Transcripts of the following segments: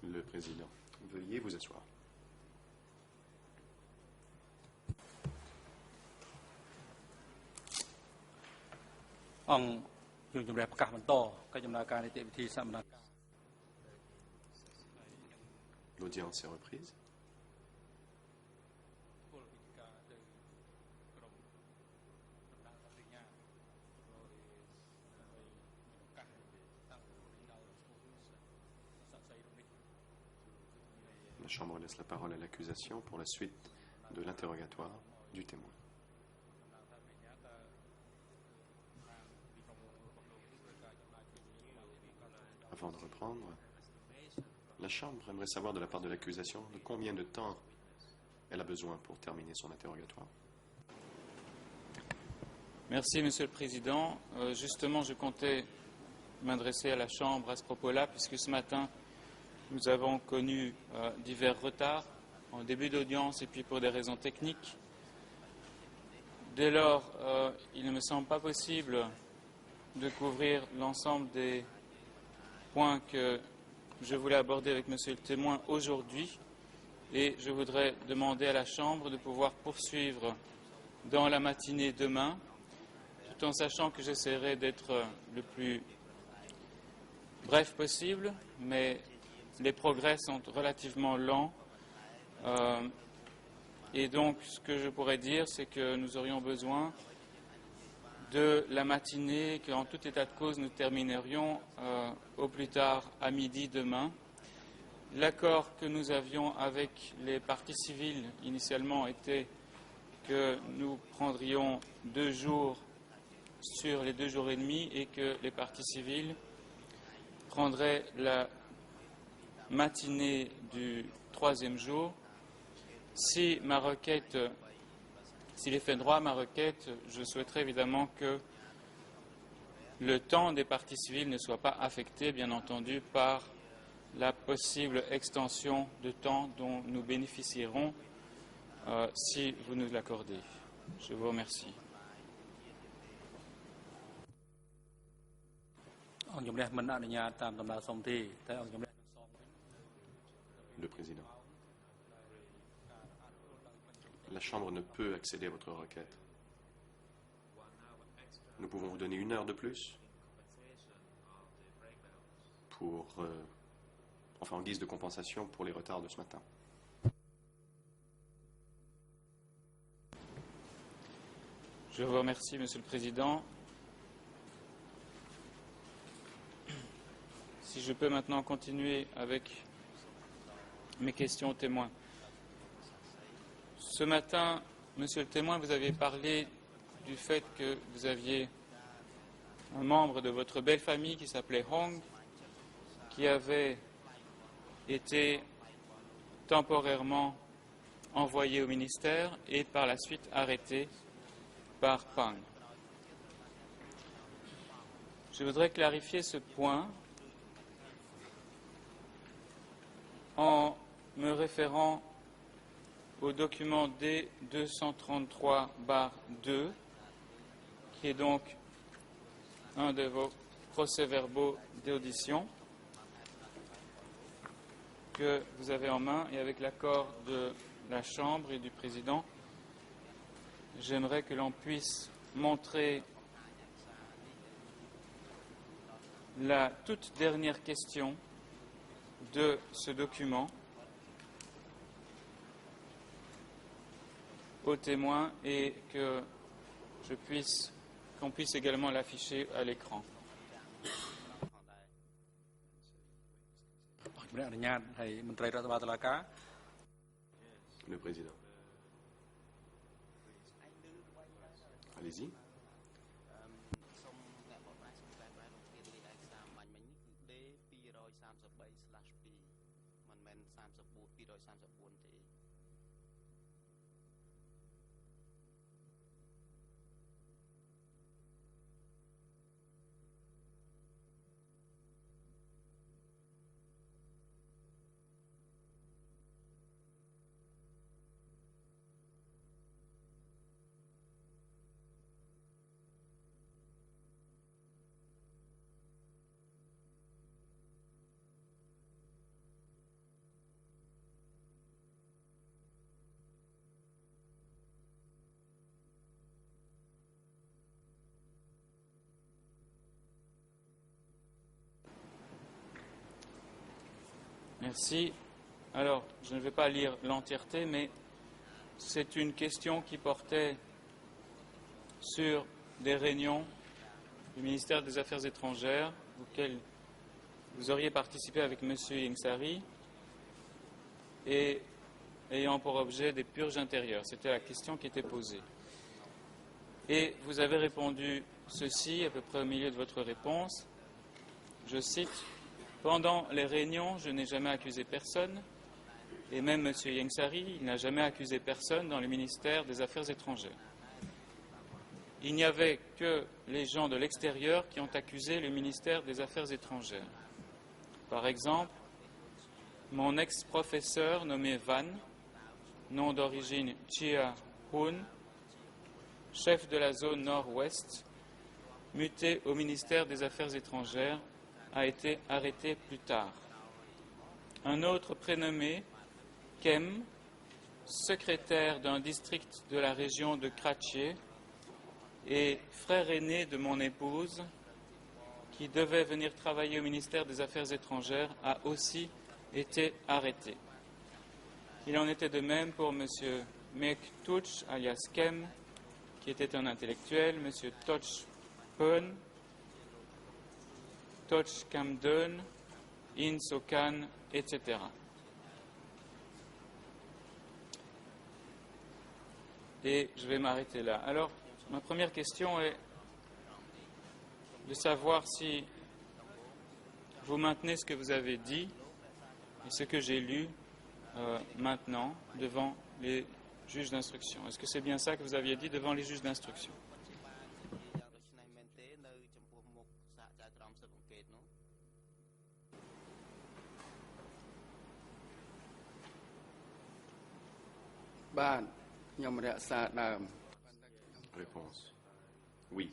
Le président, veuillez vous asseoir. L'audience est reprise. La Chambre laisse la parole à l'accusation pour la suite de l'interrogatoire du témoin. Avant de reprendre, la Chambre aimerait savoir de la part de l'accusation de combien de temps elle a besoin pour terminer son interrogatoire. Merci, Monsieur le Président. Justement, je comptais m'adresser à la Chambre à ce propos-là, puisque ce matin, nous avons connu divers retards en début d'audience et puis pour des raisons techniques. Dès lors, il ne me semble pas possible de couvrir l'ensemble des points que je voulais aborder avec Monsieur le témoin aujourd'hui, et je voudrais demander à la Chambre de pouvoir poursuivre dans la matinée demain, tout en sachant que j'essaierai d'être le plus bref possible, mais les progrès sont relativement lents. Et donc, ce que je pourrais dire, c'est que nous aurions besoin de la matinée, qu'en tout état de cause, nous terminerions au plus tard à midi demain. L'accord que nous avions avec les parties civiles initialement était que nous prendrions 2 jours sur les 2 jours et demi et que les parties civiles prendraient la matinée du 3e jour. Si s'il est fait droit à ma requête, je souhaiterais évidemment que le temps des parties civiles ne soit pas affecté, bien entendu, par la possible extension de temps dont nous bénéficierons si vous nous l'accordez. Je vous remercie. Le président. La Chambre ne peut accéder à votre requête. Nous pouvons vous donner 1 heure de plus pour, en guise de compensation pour les retards de ce matin. Je vous remercie, Monsieur le Président. Si je peux maintenant continuer avec mes questions aux témoins. Ce matin, Monsieur le témoin, vous avez parlé du fait que vous aviez un membre de votre belle famille qui s'appelait Hong, qui avait été temporairement envoyé au ministère et par la suite arrêté par Pang. Je voudrais clarifier ce point en me référant au document D233-2, qui est donc un de vos procès-verbaux d'audition que vous avez en main, et avec l'accord de la Chambre et du Président, j'aimerais que l'on puisse montrer la toute dernière question de ce document aux témoins et que qu'on puisse également l'afficher à l'écran. Le président. Allez-y. Merci. Alors, je ne vais pas lire l'entièreté, mais c'est une question qui portait sur des réunions du ministère des Affaires étrangères auxquelles vous auriez participé avec M. Yengsari et ayant pour objet des purges intérieures. C'était la question qui était posée. Et vous avez répondu ceci à peu près au milieu de votre réponse. Je cite, « Pendant les réunions, je n'ai jamais accusé personne, et même M. Yengsari, il n'a jamais accusé personne dans le ministère des Affaires étrangères. Il n'y avait que les gens de l'extérieur qui ont accusé le ministère des Affaires étrangères. Par exemple, mon ex-professeur nommé Van, nom d'origine Chia Hun, chef de la zone nord-ouest, muté au ministère des Affaires étrangères, a été arrêté plus tard. Un autre prénommé Kem, secrétaire d'un district de la région de Kratché et frère aîné de mon épouse, qui devait venir travailler au ministère des Affaires étrangères, a aussi été arrêté. Il en était de même pour M. Mek Touch, alias Kem, qui était un intellectuel, M. Toch Pön, Toch Camden, In Sokan, etc. Et je vais m'arrêter là. Alors, ma première question est de savoir si vous maintenez ce que vous avez dit et ce que j'ai lu maintenant devant les juges d'instruction. Est-ce que c'est bien ça que vous aviez dit devant les juges d'instruction? Réponse. Oui,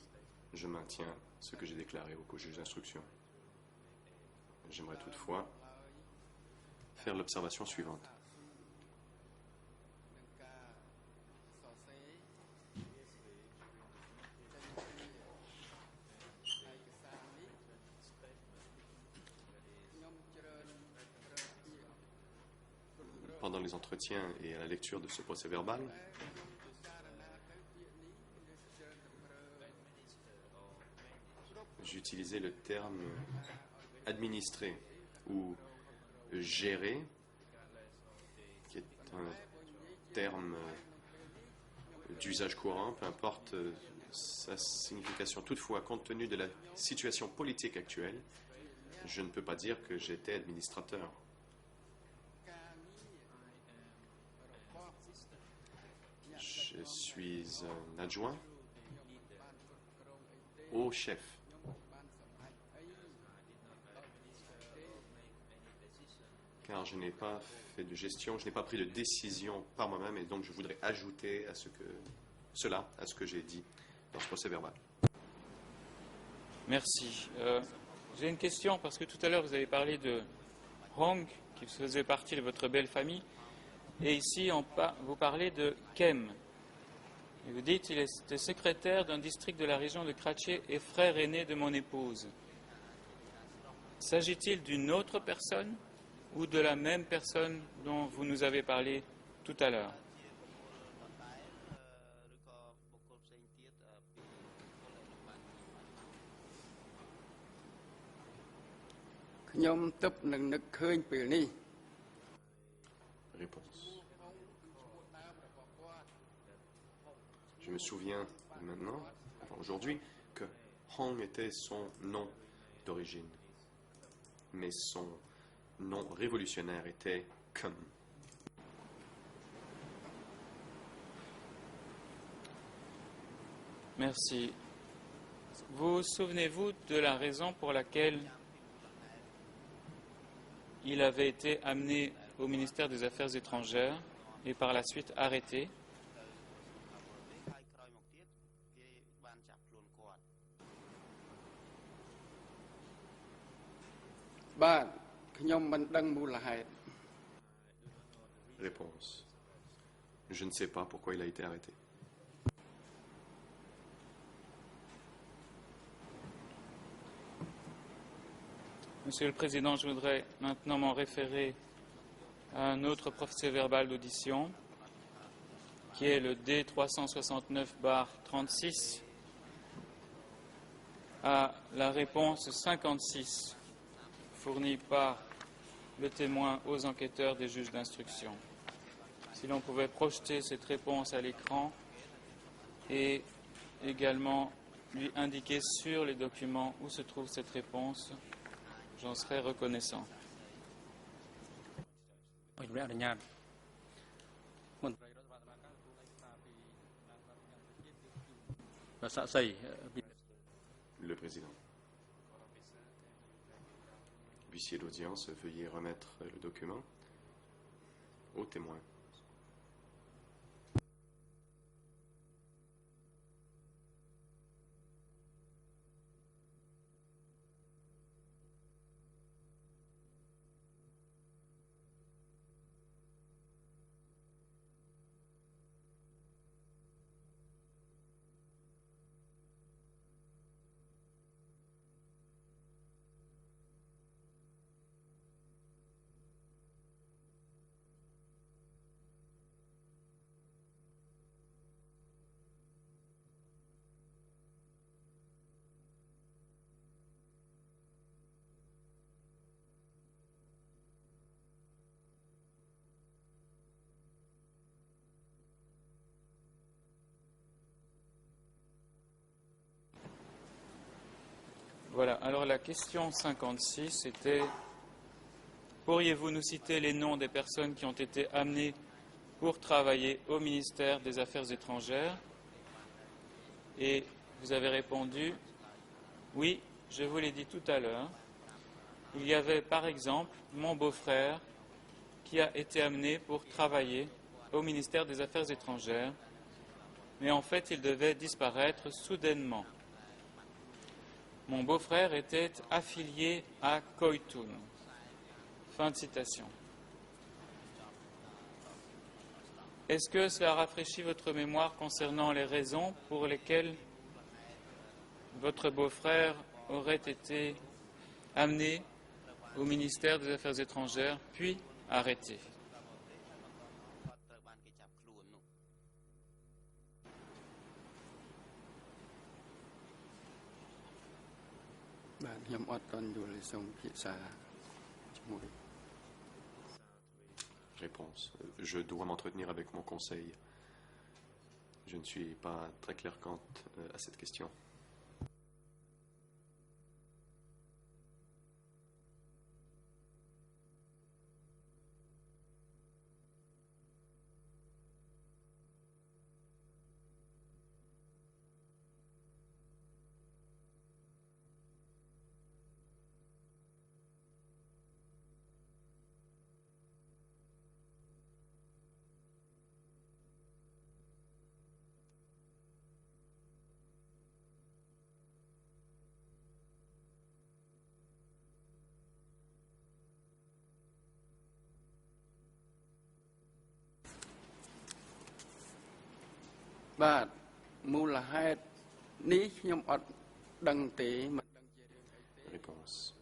je maintiens ce que j'ai déclaré au juge d'instruction. J'aimerais toutefois faire l'observation suivante. Pendant les entretiens et à la lecture de ce procès-verbal, j'utilisais le terme administrer ou gérer, qui est un terme d'usage courant, peu importe sa signification. Toutefois, compte tenu de la situation politique actuelle, je ne peux pas dire que j'étais administrateur. Je suis un adjoint au chef. Car je n'ai pas fait de gestion, je n'ai pas pris de décision par moi-même et donc je voudrais ajouter à ce que j'ai dit dans ce procès verbal. Merci. J'ai une question parce que tout à l'heure vous avez parlé de Hong qui faisait partie de votre belle famille et ici vous parlez de Kem. Et vous dites qu'il était secrétaire d'un district de la région de Kratché et frère aîné de mon épouse. S'agit-il d'une autre personne ou de la même personne dont vous nous avez parlé tout à l'heure? Réponse. Je me souviens maintenant, enfin aujourd'hui, que Hong était son nom d'origine, mais son nom révolutionnaire était Kem. Merci. Vous souvenez-vous de la raison pour laquelle il avait été amené au ministère des Affaires étrangères et par la suite arrêté? Réponse. Je ne sais pas pourquoi il a été arrêté. Monsieur le Président, je voudrais maintenant m'en référer à un autre procès-verbal d'audition, qui est le D369-36, à la réponse 56 fournie par le témoin aux enquêteurs des juges d'instruction. Si l'on pouvait projeter cette réponse à l'écran et également lui indiquer sur les documents où se trouve cette réponse, j'en serais reconnaissant. Le président. Huissier d'audience, veuillez remettre le document au témoin. Voilà, alors la question 56 était: pourriez-vous nous citer les noms des personnes qui ont été amenées pour travailler au ministère des Affaires étrangères? Et vous avez répondu: oui, je vous l'ai dit tout à l'heure. Il y avait par exemple mon beau-frère qui a été amené pour travailler au ministère des Affaires étrangères, mais en fait il devait disparaître soudainement. Mon beau-frère était affilié à Koitun. Fin de citation. Est-ce que cela rafraîchit votre mémoire concernant les raisons pour lesquelles votre beau-frère aurait été amené au ministère des Affaires étrangères, puis arrêté? Réponse. Je dois m'entretenir avec mon conseil. Je ne suis pas très clair quant à cette question. Réponse.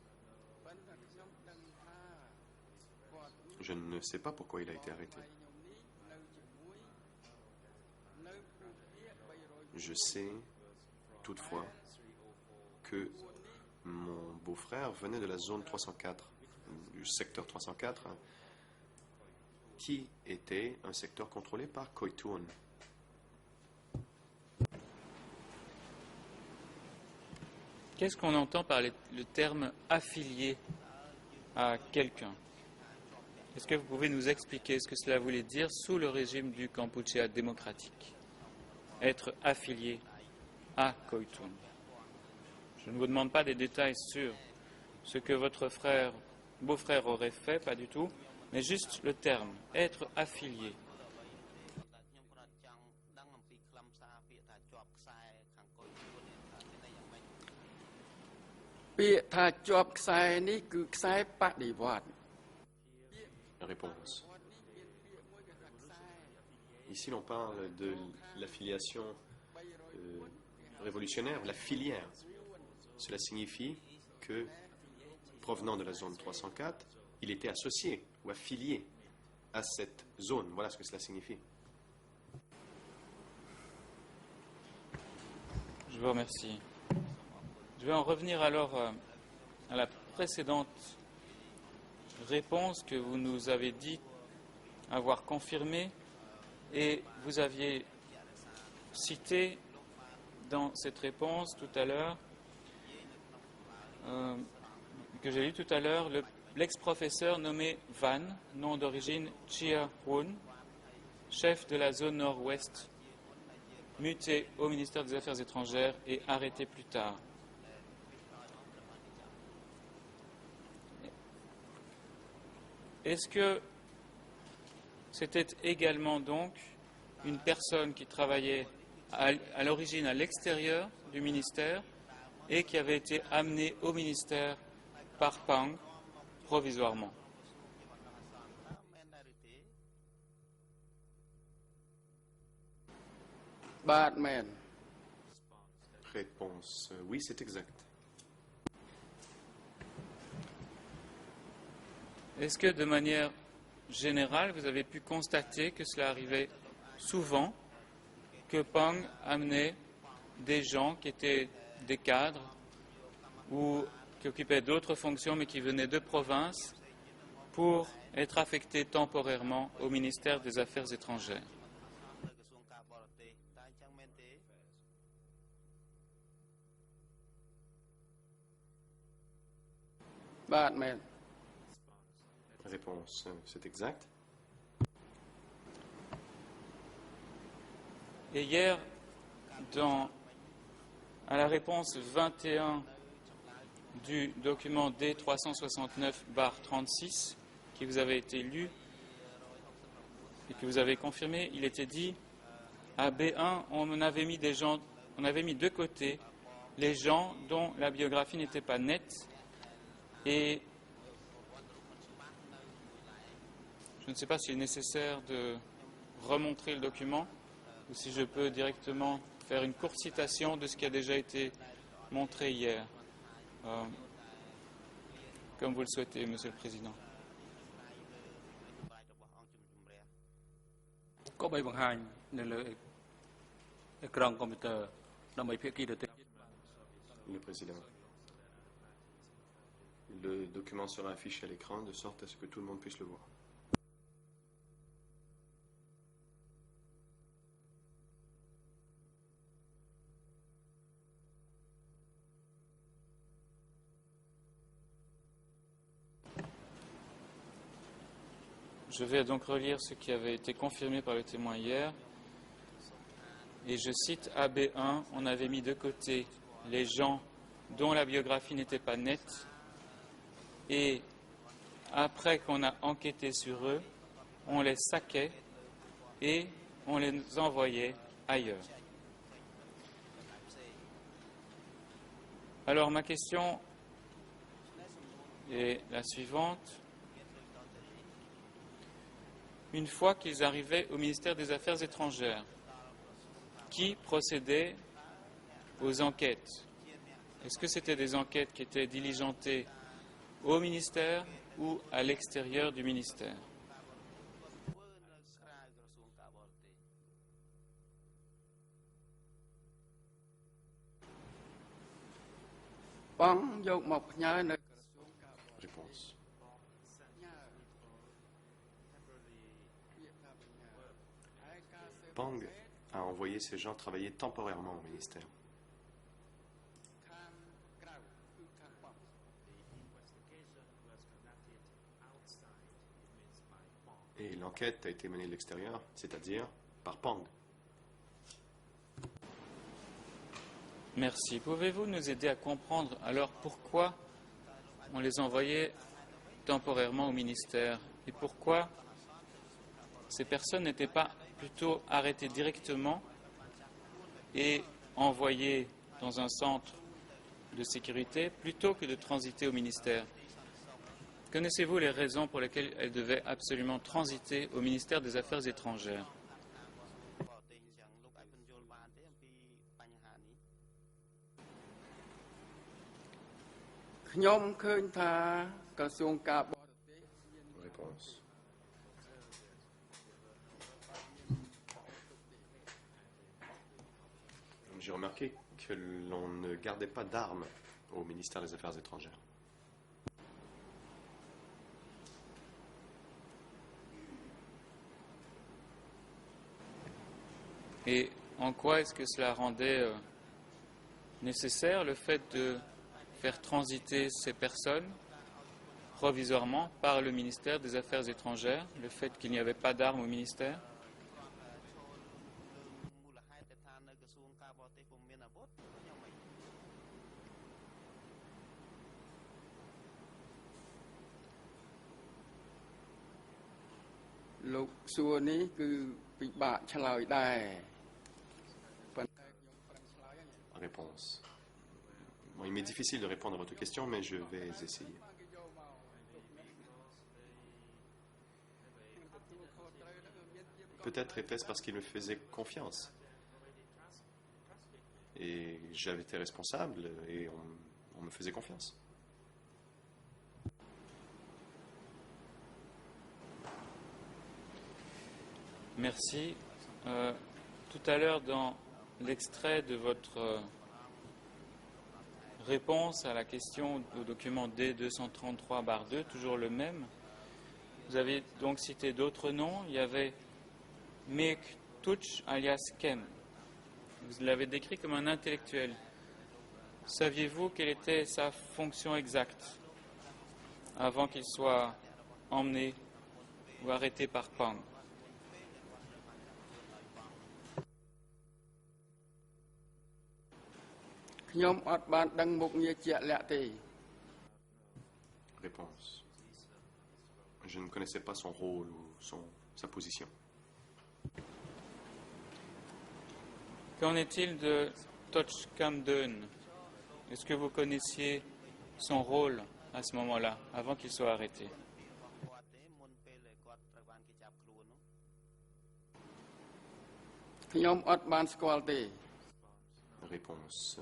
Je ne sais pas pourquoi il a été arrêté. Je sais, toutefois, que mon beau-frère venait de la zone 304, du secteur 304, qui était un secteur contrôlé par Koitun. Qu'est-ce qu'on entend par le terme affilié à quelqu'un? Est-ce que vous pouvez nous expliquer ce que cela voulait dire sous le régime du Kampuchea démocratique? Être affilié à Koitun. Je ne vous demande pas des détails sur ce que votre beau-frère aurait fait, pas du tout, mais juste le terme, être affilié. Réponse. Ici, l'on parle de l'affiliation révolutionnaire, la filière. Cela signifie que provenant de la zone 304, il était associé ou affilié à cette zone. Voilà ce que cela signifie. Je vous remercie. Je vais en revenir alors à la précédente réponse que vous nous avez dit avoir confirmée, et vous aviez cité dans cette réponse tout à l'heure, que j'ai lu tout à l'heure, l'ex-professeur nommé Van, nom d'origine Chia Hoon, chef de la zone nord-ouest, muté au ministère des Affaires étrangères et arrêté plus tard. Est-ce que c'était également donc une personne qui travaillait à l'origine à l'extérieur du ministère et qui avait été amenée au ministère par Pang provisoirement? Réponse, oui, c'est exact. Est-ce que de manière générale, vous avez pu constater que cela arrivait souvent, que Pang amenait des gens qui étaient des cadres ou qui occupaient d'autres fonctions mais qui venaient de province pour être affectés temporairement au ministère des Affaires étrangères? Réponse, c'est exact. Et hier, à la réponse 21 du document D369/36 qui vous avait été lu et que vous avez confirmé, il était dit à B1, on avait mis de côté les gens dont la biographie n'était pas nette, et je ne sais pas s'il est nécessaire de remontrer le document ou si je peux directement faire une courte citation de ce qui a déjà été montré hier, comme vous le souhaitez, Monsieur le Président. Le Président. Le document sera affiché à l'écran de sorte à ce que tout le monde puisse le voir. Je vais donc relire ce qui avait été confirmé par le témoin hier. Et je cite AB1, on avait mis de côté les gens dont la biographie n'était pas nette, et après qu'on a enquêté sur eux, on les saquait et on les envoyait ailleurs. Alors ma question est la suivante. Une fois qu'ils arrivaient au ministère des Affaires étrangères, qui procédait aux enquêtes? Est-ce que c'était des enquêtes qui étaient diligentées au ministère ou à l'extérieur du ministère? Réponse. Pang a envoyé ces gens travailler temporairement au ministère. Et l'enquête a été menée de l'extérieur, c'est-à-dire par Pang. Merci. Pouvez-vous nous aider à comprendre alors pourquoi on les envoyait temporairement au ministère et pourquoi ces personnes n'étaient pas plutôt arrêtées directement et envoyées dans un centre de sécurité plutôt que de transiter au ministère? Connaissez-vous les raisons pour lesquelles elles devaient absolument transiter au ministère des Affaires étrangères? ខ្ញុំឃើញថាក្រសួងការបរទេស Réponse. J'ai remarqué que l'on ne gardait pas d'armes au ministère des Affaires étrangères. Et en quoi est-ce que cela rendait nécessaire le fait de faire transiter ces personnes provisoirement par le ministère des Affaires étrangères, le fait qu'il n'y avait pas d'armes au ministère? លោកសួរនេះគឺពិបាកឆ្លើយដែរប៉ុន្តែខ្ញុំប្រឹងឆ្លើយហើយ Réponse. Bon, il m'est difficile de répondre à votre question, mais je vais essayer. Peut-être était-ce parce qu'il me faisait confiance. Et j'avais été responsable et on me faisait confiance. Merci. Tout à l'heure, dans l'extrait de votre réponse à la question au document D233/2, toujours le même, vous avez donc cité d'autres noms. Il y avait Mick Touch alias Kem. Vous l'avez décrit comme un intellectuel. Saviez-vous quelle était sa fonction exacte avant qu'il soit emmené ou arrêté par Pang? Réponse. Je ne connaissais pas son rôle ou sa position. Qu'en est-il de Toch Kamden? Est-ce que vous connaissiez son rôle à ce moment-là, avant qu'il soit arrêté? Réponse.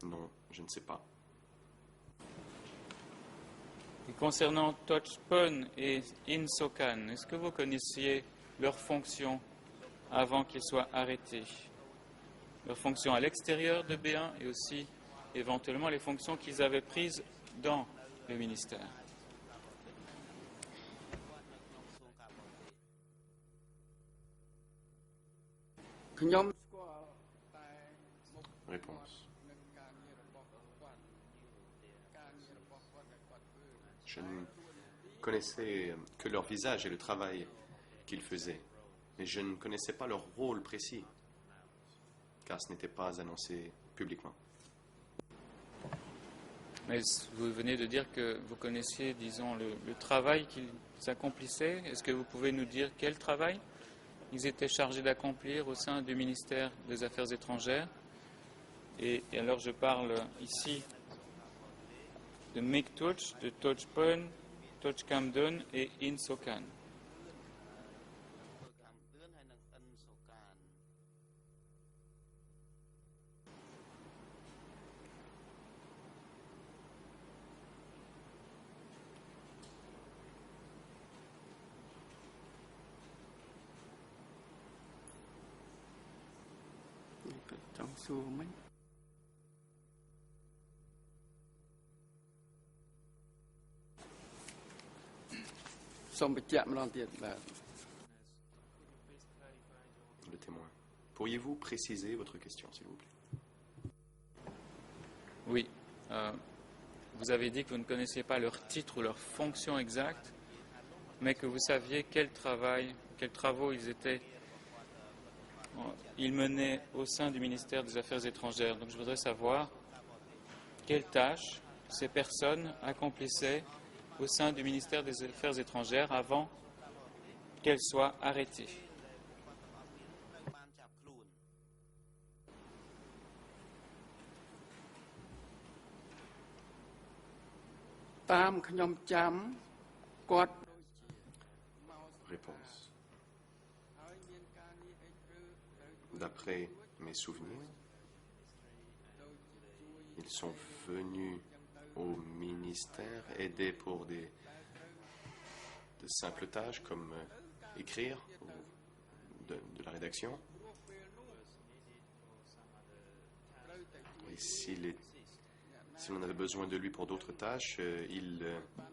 Non, je ne sais pas. Et concernant Toch Pon et In Sokan, est-ce que vous connaissiez leurs fonctions avant qu'ils soient arrêtés? Leurs fonctions à l'extérieur de B1 et aussi éventuellement les fonctions qu'ils avaient prises dans le ministère. Réponse. Je ne connaissais que leur visage et le travail qu'ils faisaient, mais je ne connaissais pas leur rôle précis, car ce n'était pas annoncé publiquement. Mais vous venez de dire que vous connaissiez, disons, le travail qu'ils accomplissaient. Est-ce que vous pouvez nous dire quel travail ils étaient chargés d'accomplir au sein du ministère des Affaires étrangères? Et alors je parle ici de Mick Touch, de Toch Pon, Toch Kamden et In Sokan. Le témoin. Pourriez-vous préciser votre question, s'il vous plaît? Oui. Vous avez dit que vous ne connaissiez pas leur titre ou leur fonction exacte, mais que vous saviez quel travaux ils menaient au sein du ministère des Affaires étrangères. Donc je voudrais savoir quelles tâches ces personnes accomplissaient au sein du ministère des Affaires étrangères avant qu'elles soient arrêtées. Réponse. D'après mes souvenirs, ils sont venus au ministère, aider pour de simples tâches comme écrire ou de la rédaction. Et si on avait besoin de lui pour d'autres tâches, il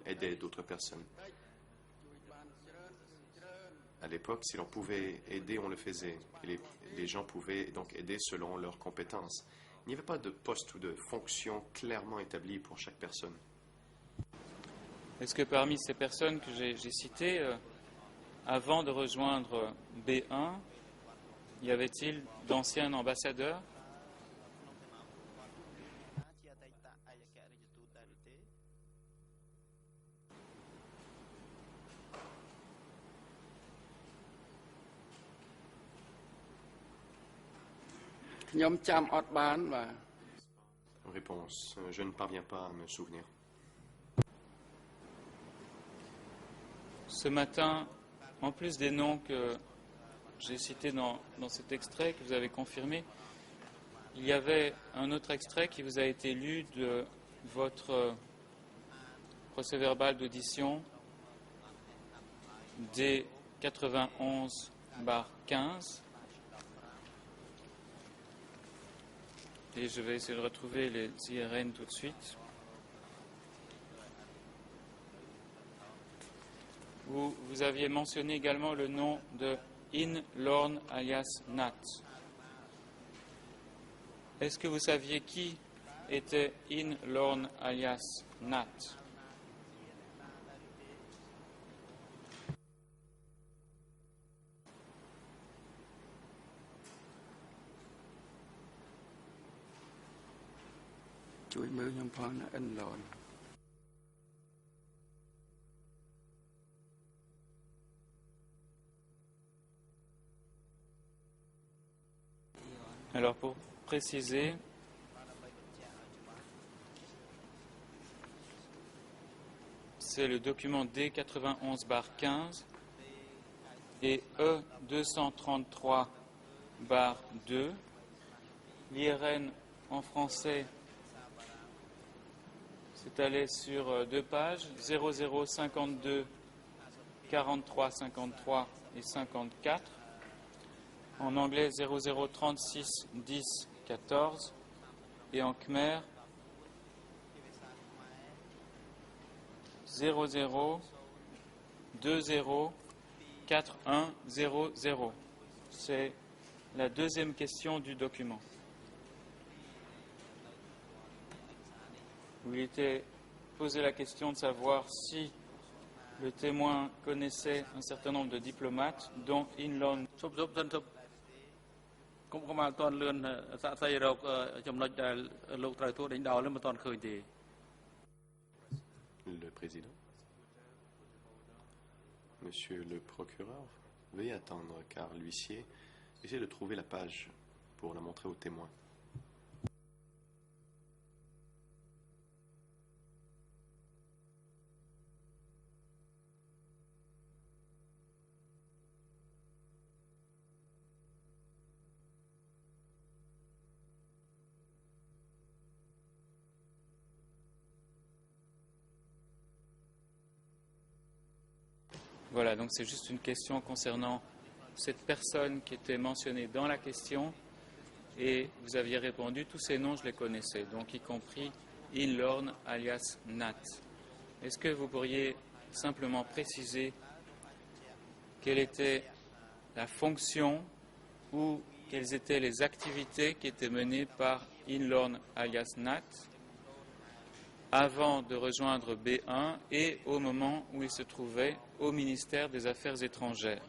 aidait d'autres personnes. À l'époque, si l'on pouvait aider, on le faisait. Et les gens pouvaient donc aider selon leurs compétences. Il n'y avait pas de poste ou de fonction clairement établie pour chaque personne. Est-ce que parmi ces personnes que j'ai citées, avant de rejoindre B1, y avait-il d'anciens ambassadeurs? Réponse, je ne parviens pas à me souvenir. Ce matin, en plus des noms que j'ai cités dans cet extrait que vous avez confirmé, il y avait un autre extrait qui vous a été lu de votre procès-verbal d'audition D91/15. Et je vais essayer de retrouver les IRN tout de suite. Vous aviez mentionné également le nom de In Lorne alias Nat. Est-ce que vous saviez qui était In Lorne alias Nat? Alors pour préciser, c'est le document D91/15 et E233/2. L'IRN en français s'étalait sur 2 pages, 0052, 43, 53 et 54. En anglais 0036 10 14 et en khmer 00 20 4100. C'est la deuxième question du document. Où il était posé la question de savoir si le témoin connaissait un certain nombre de diplomates, dont In Lorne. Le président. Monsieur le procureur, veuillez attendre car l'huissier essaie de trouver la page pour la montrer au témoin. Voilà, donc c'est juste une question concernant cette personne qui était mentionnée dans la question et vous aviez répondu, tous ces noms je les connaissais, donc y compris In Lorne alias Nat. Est-ce que vous pourriez simplement préciser quelle était la fonction ou quelles étaient les activités qui étaient menées par In Lorne alias Nat avant de rejoindre B1 et au moment où il se trouvait au ministère des Affaires étrangères?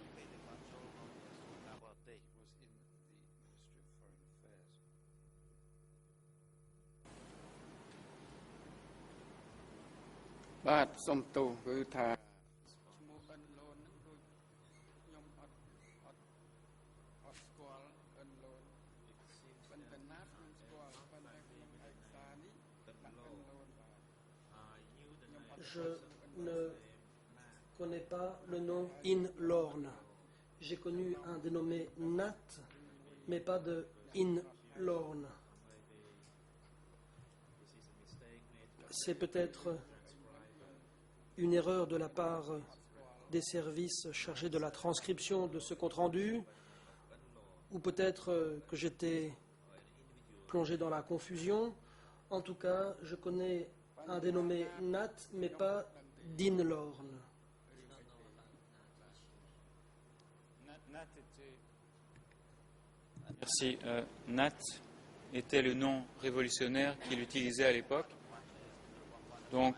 Je ne connais pas le nom In Lorne. J'ai connu un dénommé Nat, mais pas de In Lorne. c'est peut-être une erreur de la part des services chargés de la transcription de ce compte-rendu, ou peut-être que j'étais plongé dans la confusion. En tout cas, je connais un dénommé Nat, mais pas Dinlorn. Merci. Nat était le nom révolutionnaire qu'il utilisait à l'époque. Donc,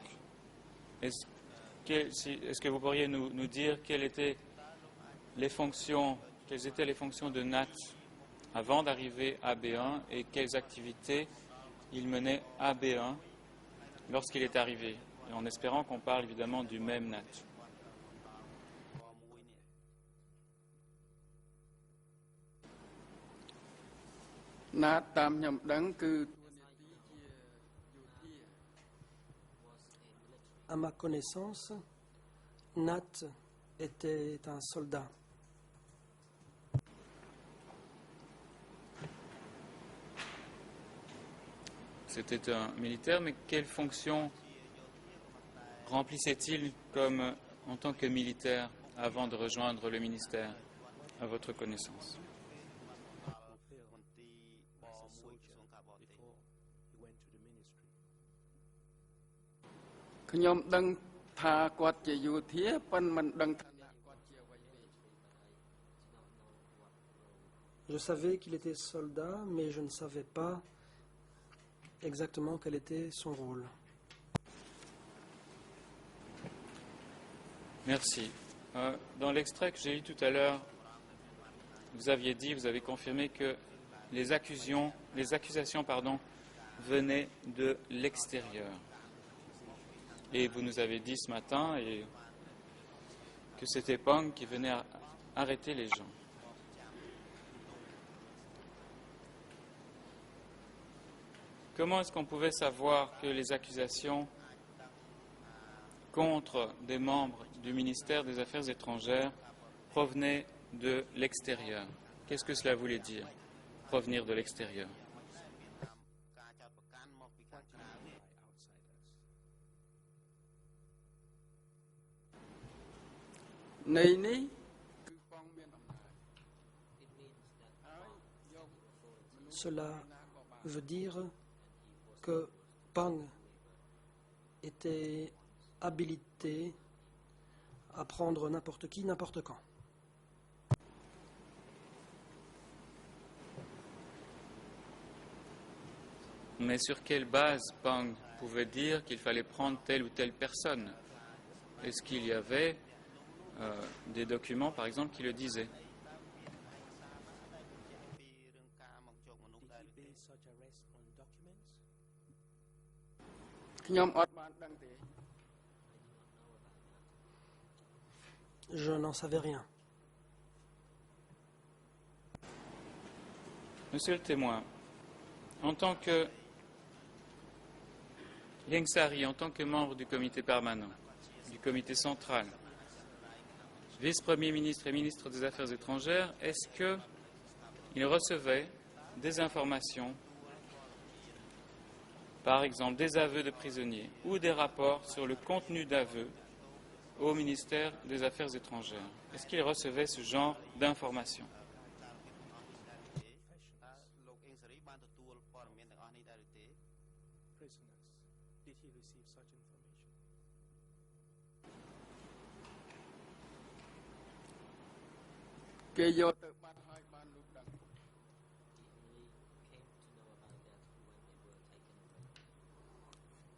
est-ce que vous pourriez nous dire quelles étaient les fonctions de Nat avant d'arriver à B1 et quelles activités il menait à B1 lorsqu'il est arrivé, et en espérant qu'on parle évidemment du même Nat. À ma connaissance, Nat était un soldat. C'était un militaire, mais quelle fonction remplissait-il en tant que militaire avant de rejoindre le ministère, à votre connaissance? Je savais qu'il était soldat, mais je ne savais pas exactement quel était son rôle. Merci. Dans l'extrait que j'ai lu tout à l'heure, vous avez confirmé que les accusations venaient de l'extérieur. Et vous nous avez dit ce matin que c'était Pang qui venait arrêter les gens. Comment est-ce qu'on pouvait savoir que les accusations contre des membres du ministère des Affaires étrangères provenaient de l'extérieur? Qu'est-ce que cela voulait dire, provenir de l'extérieur? Cela veut dire que Pang était habilité à prendre n'importe qui, n'importe quand. Mais sur quelle base Pang pouvait dire qu'il fallait prendre telle ou telle personne? Est-ce qu'il y avait des documents, par exemple, qui le disaient? Je n'en savais rien. Monsieur le témoin, en tant que Ieng Sary, en tant que membre du comité permanent, du comité central, vice-premier ministre et ministre des Affaires étrangères, est-ce qu'il recevait des informations, par exemple des aveux de prisonniers ou des rapports sur le contenu d'aveux au ministère des Affaires étrangères? Est-ce qu'il recevait ce genre d'informations?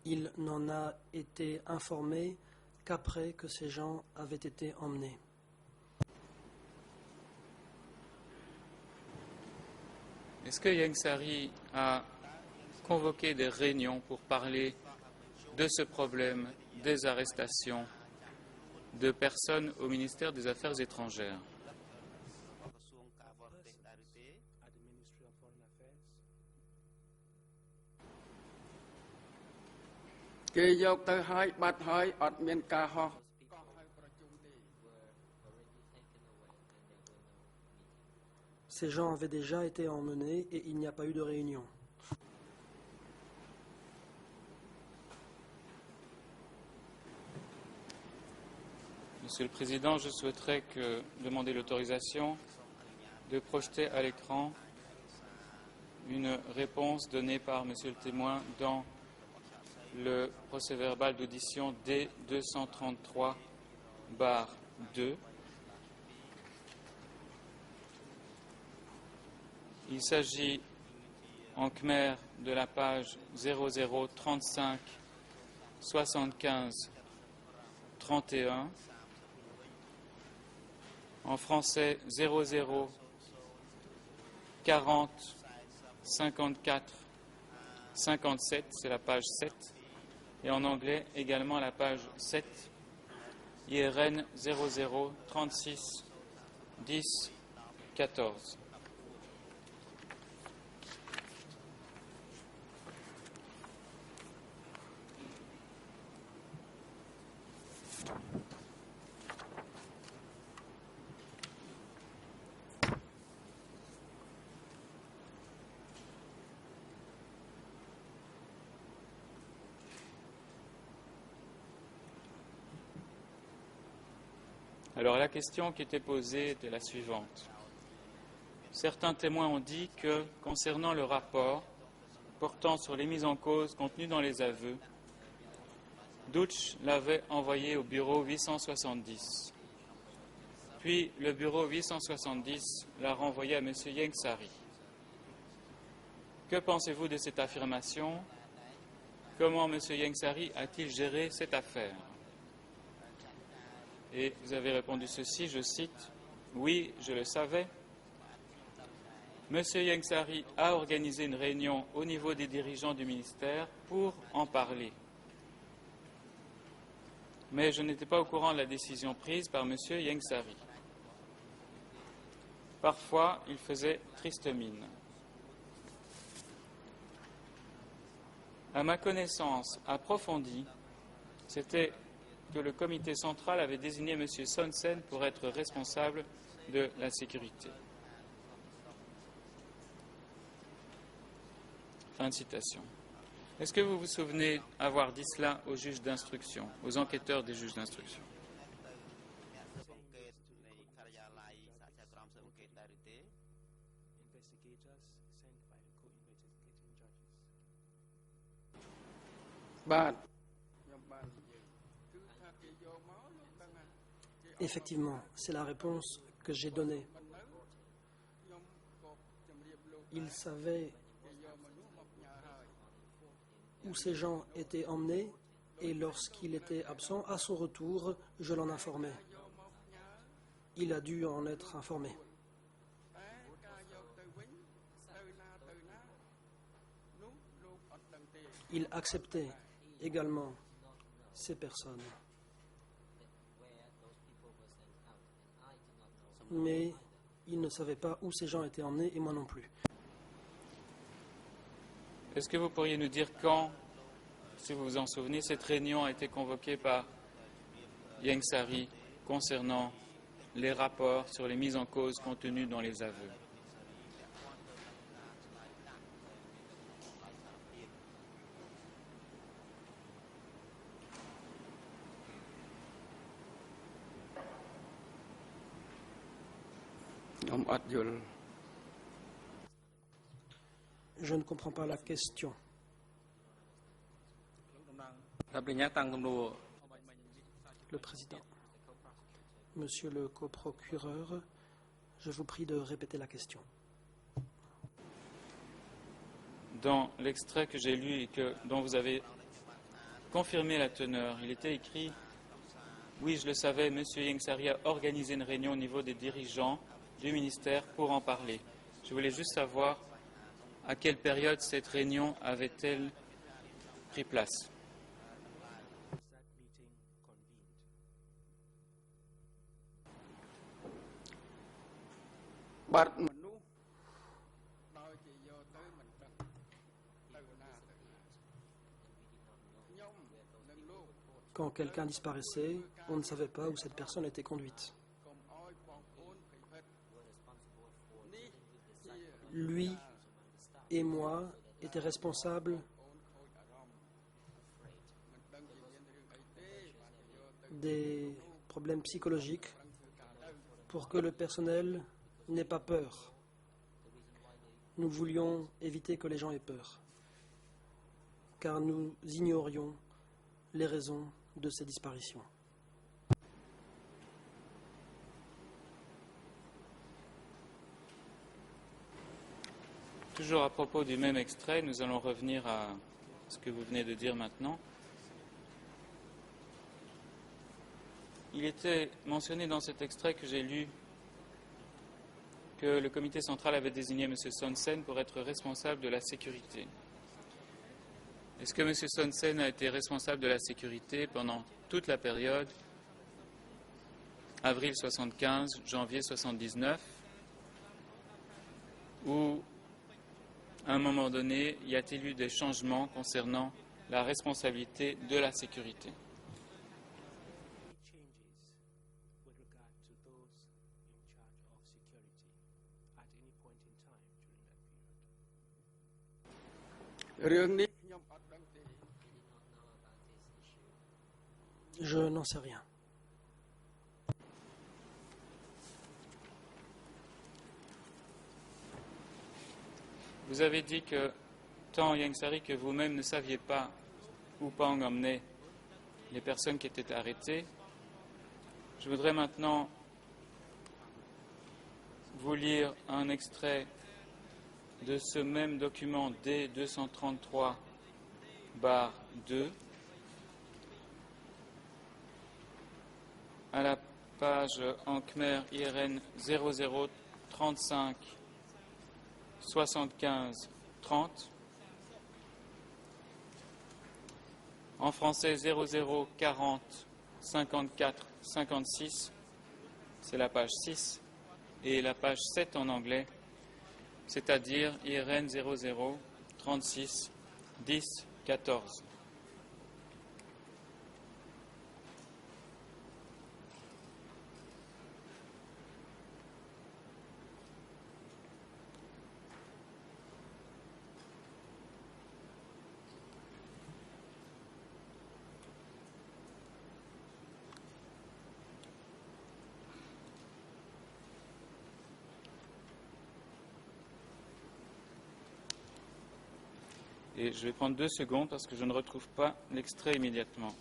Il n'en a été informé qu'après que ces gens avaient été emmenés. Est-ce que Ieng Sary a convoqué des réunions pour parler de ce problème des arrestations de personnes au ministère des Affaires étrangères? Ces gens avaient déjà été emmenés et il n'y a pas eu de réunion. Monsieur le Président, je souhaiterais demander l'autorisation de projeter à l'écran une réponse donnée par Monsieur le témoin dans le procès-verbal d'audition D233/2. Il s'agit en khmer de la page 0035 75 31, en français 00 40 54 57, c'est la page 7, et en anglais également la page 7, IRN 00 36 10 14. Alors la question qui était posée était la suivante. Certains témoins ont dit que, concernant le rapport portant sur les mises en cause contenues dans les aveux, Doetsch l'avait envoyé au bureau 870. Puis le bureau 870 l'a renvoyé à M. Yengsari. Que pensez-vous de cette affirmation? Comment M. Yengsari a-t-il géré cette affaire? Et vous avez répondu ceci, je cite, « Oui, je le savais. M. Yengsari a organisé une réunion au niveau des dirigeants du ministère pour en parler. Mais je n'étais pas au courant de la décision prise par M. Yengsari. Parfois, il faisait triste mine. À ma connaissance approfondie, c'était que le comité central avait désigné M. Sonsen pour être responsable de la sécurité. » Fin de citation. Est-ce que vous vous souvenez avoir dit cela aux juges d'instruction, aux enquêteurs des juges d'instruction? Effectivement, c'est la réponse que j'ai donnée. Il savait où ces gens étaient emmenés et lorsqu'il était absent, à son retour, je l'en informais. Il a dû en être informé. Il acceptait également ces personnes. Mais il ne savait pas où ces gens étaient emmenés et moi non plus. Est-ce que vous pourriez nous dire quand, si vous vous en souvenez, cette réunion a été convoquée par Yengsari concernant les rapports sur les mises en cause contenues dans les aveux? Je ne comprends pas la question. Le président. Monsieur le coprocureur, je vous prie de répéter la question. Dans l'extrait que j'ai lu et dont vous avez confirmé la teneur, il était écrit « Oui, je le savais, M. Yengsari a organisé une réunion au niveau des dirigeants du ministère pour en parler. » Je voulais juste savoir à quelle période cette réunion avait-elle pris place. Quand quelqu'un disparaissait, on ne savait pas où cette personne était conduite. Lui et moi étaient responsables des problème psychologique pour que le personnel n'ait pas peur. Nous voulions éviter que les gens aient peur, car nous ignorions les raisons de ces disparitions. Toujours à propos du même extrait, nous allons revenir à ce que vous venez de dire maintenant. Il était mentionné dans cet extrait que j'ai lu que le comité central avait désigné M. Sonsen pour être responsable de la sécurité. Est-ce que M. Sonsen a été responsable de la sécurité pendant toute la période, avril 75, janvier 79, ou à un moment donné, y a-t-il eu des changements concernant la responsabilité de la sécurité? Je n'en sais rien. Vous avez dit que tant Ieng Sary que vous-même ne saviez pas où Pang emmenait les personnes qui étaient arrêtées. Je voudrais maintenant vous lire un extrait de ce même document D233/2 à la page en Khmer IRN 0035 75 30, en français 00 40 54 56, c'est la page 6, et la page 7 en anglais, c'est-à-dire IRN 00 36 10 14. Et je vais prendre 2 secondes parce que je ne retrouve pas l'extrait immédiatement.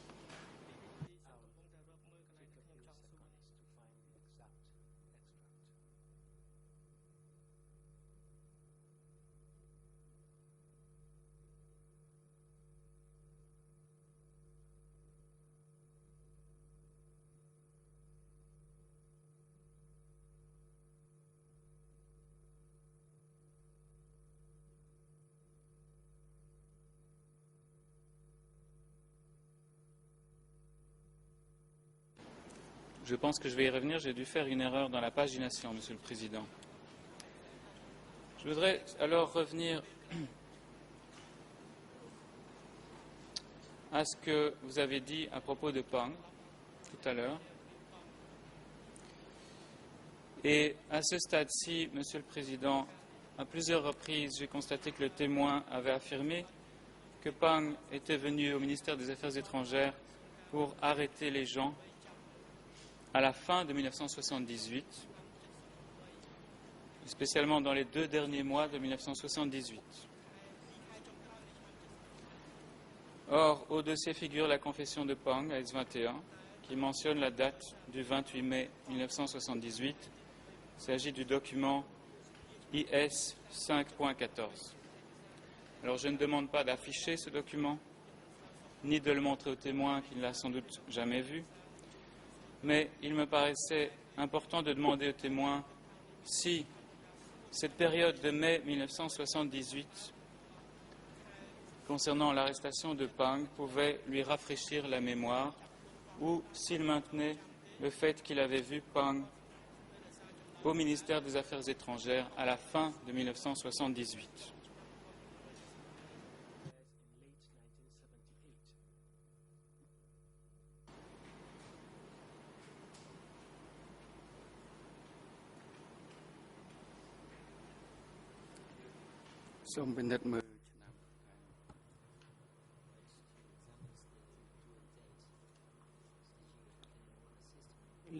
Je pense que je vais y revenir. J'ai dû faire une erreur dans la pagination, Monsieur le Président. Je voudrais alors revenir à ce que vous avez dit à propos de Pang tout à l'heure. Et à ce stade-ci, Monsieur le Président, à plusieurs reprises, j'ai constaté que le témoin avait affirmé que Pang était venu au ministère des Affaires étrangères pour arrêter les gens à la fin de 1978, spécialement dans les 2 derniers mois de 1978. Or, au dossier figure la confession de Pang à S21, qui mentionne la date du 28 mai 1978. Il s'agit du document IS 5.14. Alors, je ne demande pas d'afficher ce document, ni de le montrer au témoin qui ne l'a sans doute jamais vu. Mais il me paraissait important de demander aux témoins si cette période de mai 1978, concernant l'arrestation de Pang, pouvait lui rafraîchir la mémoire ou s'il maintenait le fait qu'il avait vu Pang au ministère des Affaires étrangères à la fin de 1978.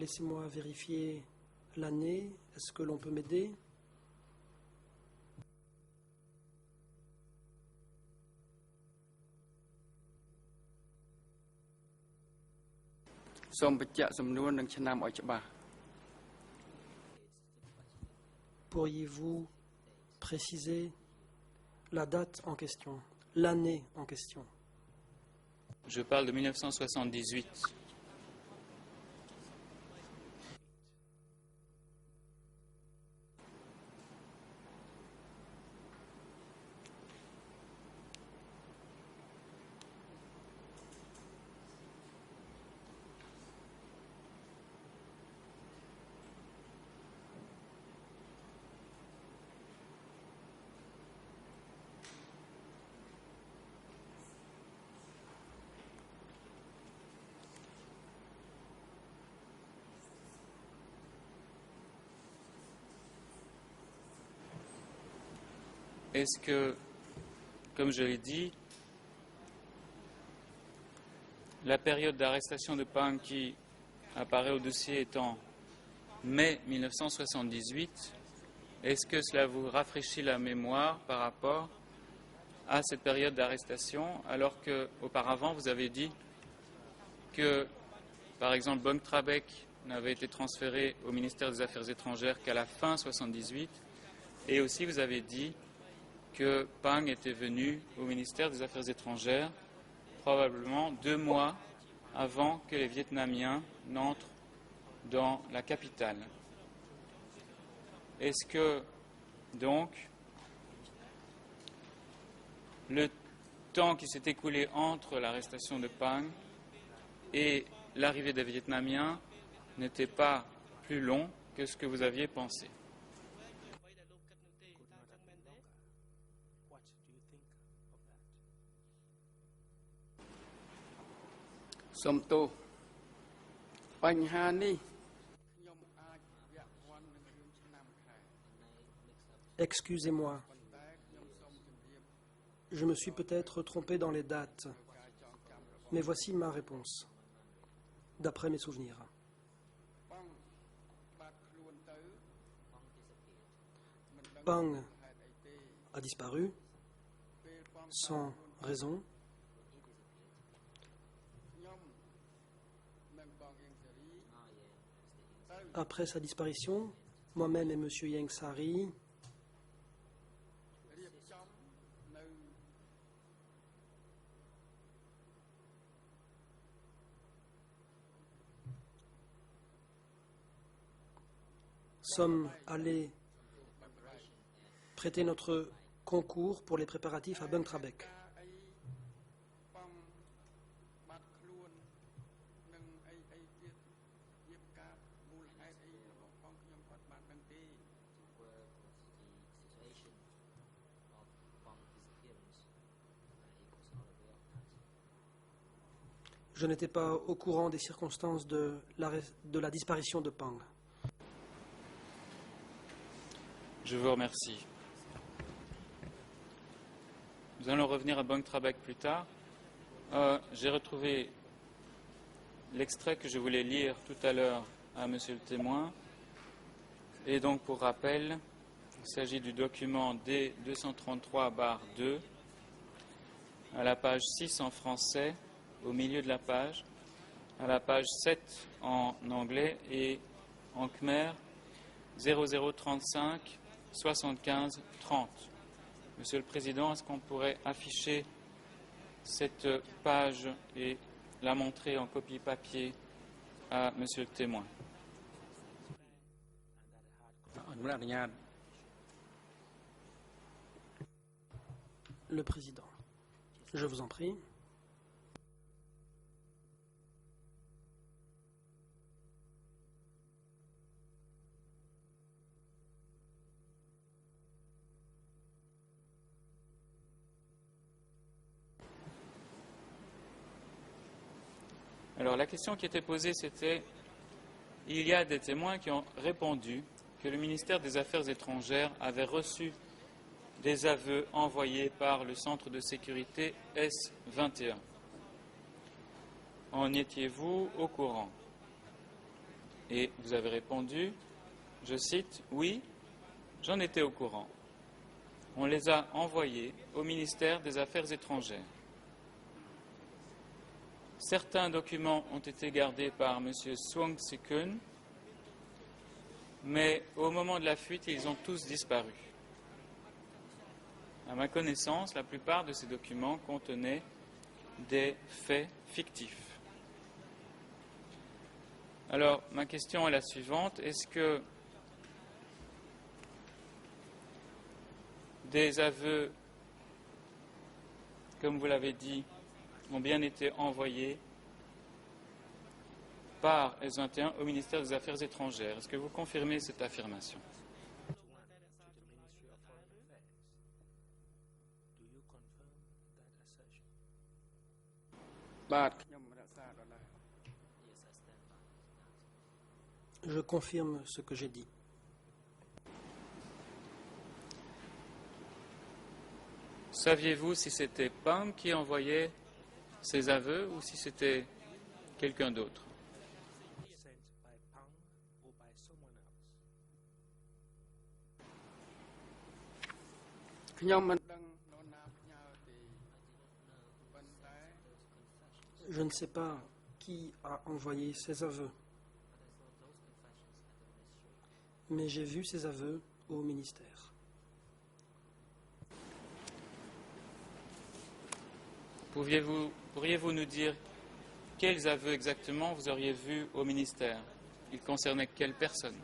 Laissez-moi vérifier l'année. Est-ce que l'on peut m'aider? Pourriez-vous préciser la date en question, l'année en question? Je parle de 1978. Est-ce que, comme je l'ai dit, la période d'arrestation de Pang qui apparaît au dossier est en mai 1978, est-ce que cela vous rafraîchit la mémoire par rapport à cette période d'arrestation, alors qu'auparavant vous avez dit que, par exemple, Bong Trabek n'avait été transféré au ministère des Affaires étrangères qu'à la fin 1978, et aussi vous avez dit que Pang était venu au ministère des Affaires étrangères probablement 2 mois avant que les Vietnamiens n'entrent dans la capitale. Est-ce que, donc, le temps qui s'est écoulé entre l'arrestation de Pang et l'arrivée des Vietnamiens n'était pas plus long que ce que vous aviez pensé? Excusez-moi, je me suis peut-être trompé dans les dates, mais voici ma réponse, d'après mes souvenirs. Pang a disparu, sans raison. Après sa disparition, moi-même et M. Ieng Sary sommes allés prêter notre concours pour les préparatifs à Bung Trabek. Je n'étais pas au courant des circonstances de la disparition de Pang. Je vous remercie. Nous allons revenir à Bung Trabek plus tard. J'ai retrouvé l'extrait que je voulais lire tout à l'heure à Monsieur le témoin. Et donc, pour rappel, il s'agit du document D233-2, à la page 6 en français, au milieu de la page, à la page 7 en anglais et en khmer 0035 75 30. Monsieur le Président, est-ce qu'on pourrait afficher cette page et la montrer en copie papier à Monsieur le témoin? Le Président, je vous en prie. Alors la question qui était posée, c'était, il y a des témoins qui ont répondu que le ministère des Affaires étrangères avait reçu des aveux envoyés par le centre de sécurité S21. En étiez-vous au courant? Et vous avez répondu, je cite, « Oui, j'en étais au courant. On les a envoyés au ministère des Affaires étrangères. Certains documents ont été gardés par M. Swang Si-kun, mais au moment de la fuite, ils ont tous disparu. À ma connaissance, la plupart de ces documents contenaient des faits fictifs. Alors, ma question est la suivante. Est-ce que des aveux, comme vous l'avez dit, ont bien été envoyés par S21 au ministère des Affaires étrangères? Est-ce que vous confirmez cette affirmation? Je confirme ce que j'ai dit. Saviez-vous si c'était Pam qui envoyait ces aveux ou si c'était quelqu'un d'autre? Je ne sais pas qui a envoyé ces aveux, mais j'ai vu ces aveux au ministère. Pourriez-vous nous dire quels aveux exactement vous auriez vus au ministère? Ils concernaient quelle personne?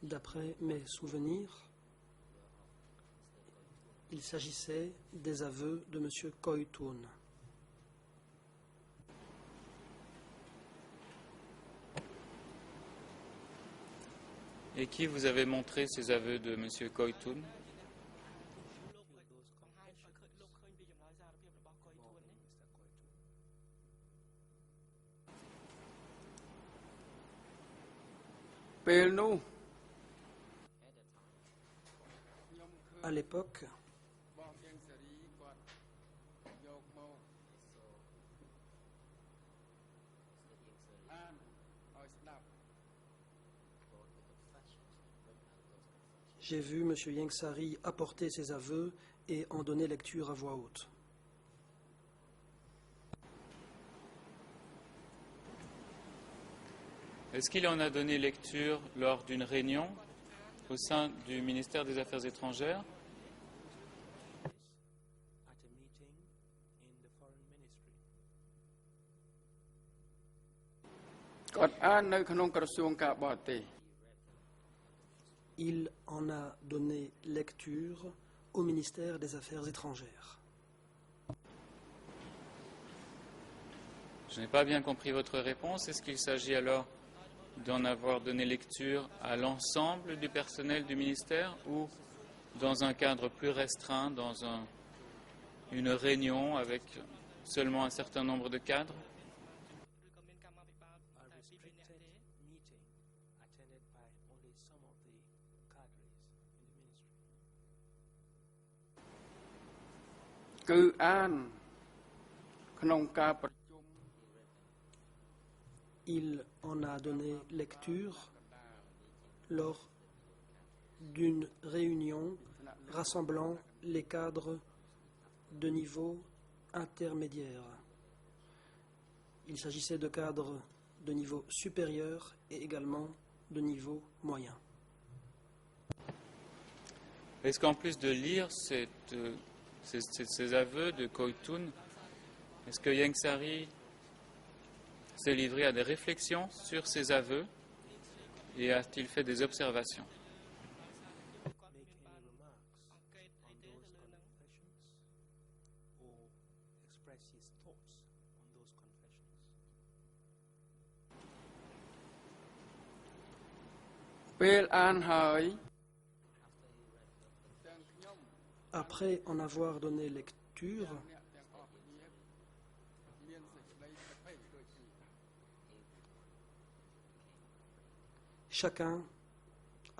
D'après mes souvenirs, il s'agissait des aveux de M. Koi Toon. Et qui vous avait montré ces aveux de M. Koi Toon? À l'époque, j'ai vu M. Yengsari apporter ses aveux et en donner lecture à voix haute. Est-ce qu'il en a donné lecture lors d'une réunion au sein du ministère des Affaires étrangères? Il en a donné lecture au ministère des Affaires étrangères. Je n'ai pas bien compris votre réponse. Est-ce qu'il s'agit alors d'en avoir donné lecture à l'ensemble du personnel du ministère ou dans un cadre plus restreint, dans une réunion avec seulement un certain nombre de cadres? Il en a donné lecture lors d'une réunion rassemblant les cadres de niveau intermédiaire. Il s'agissait de cadres de niveau supérieur et également de niveau moyen. Est-ce qu'en plus de lire ces aveux de Koi Toon, est-ce que Yengsari s'est livré à des réflexions sur ces aveux et a-t-il fait des observations? ពេលអានហើយ Après en avoir donné lecture, chacun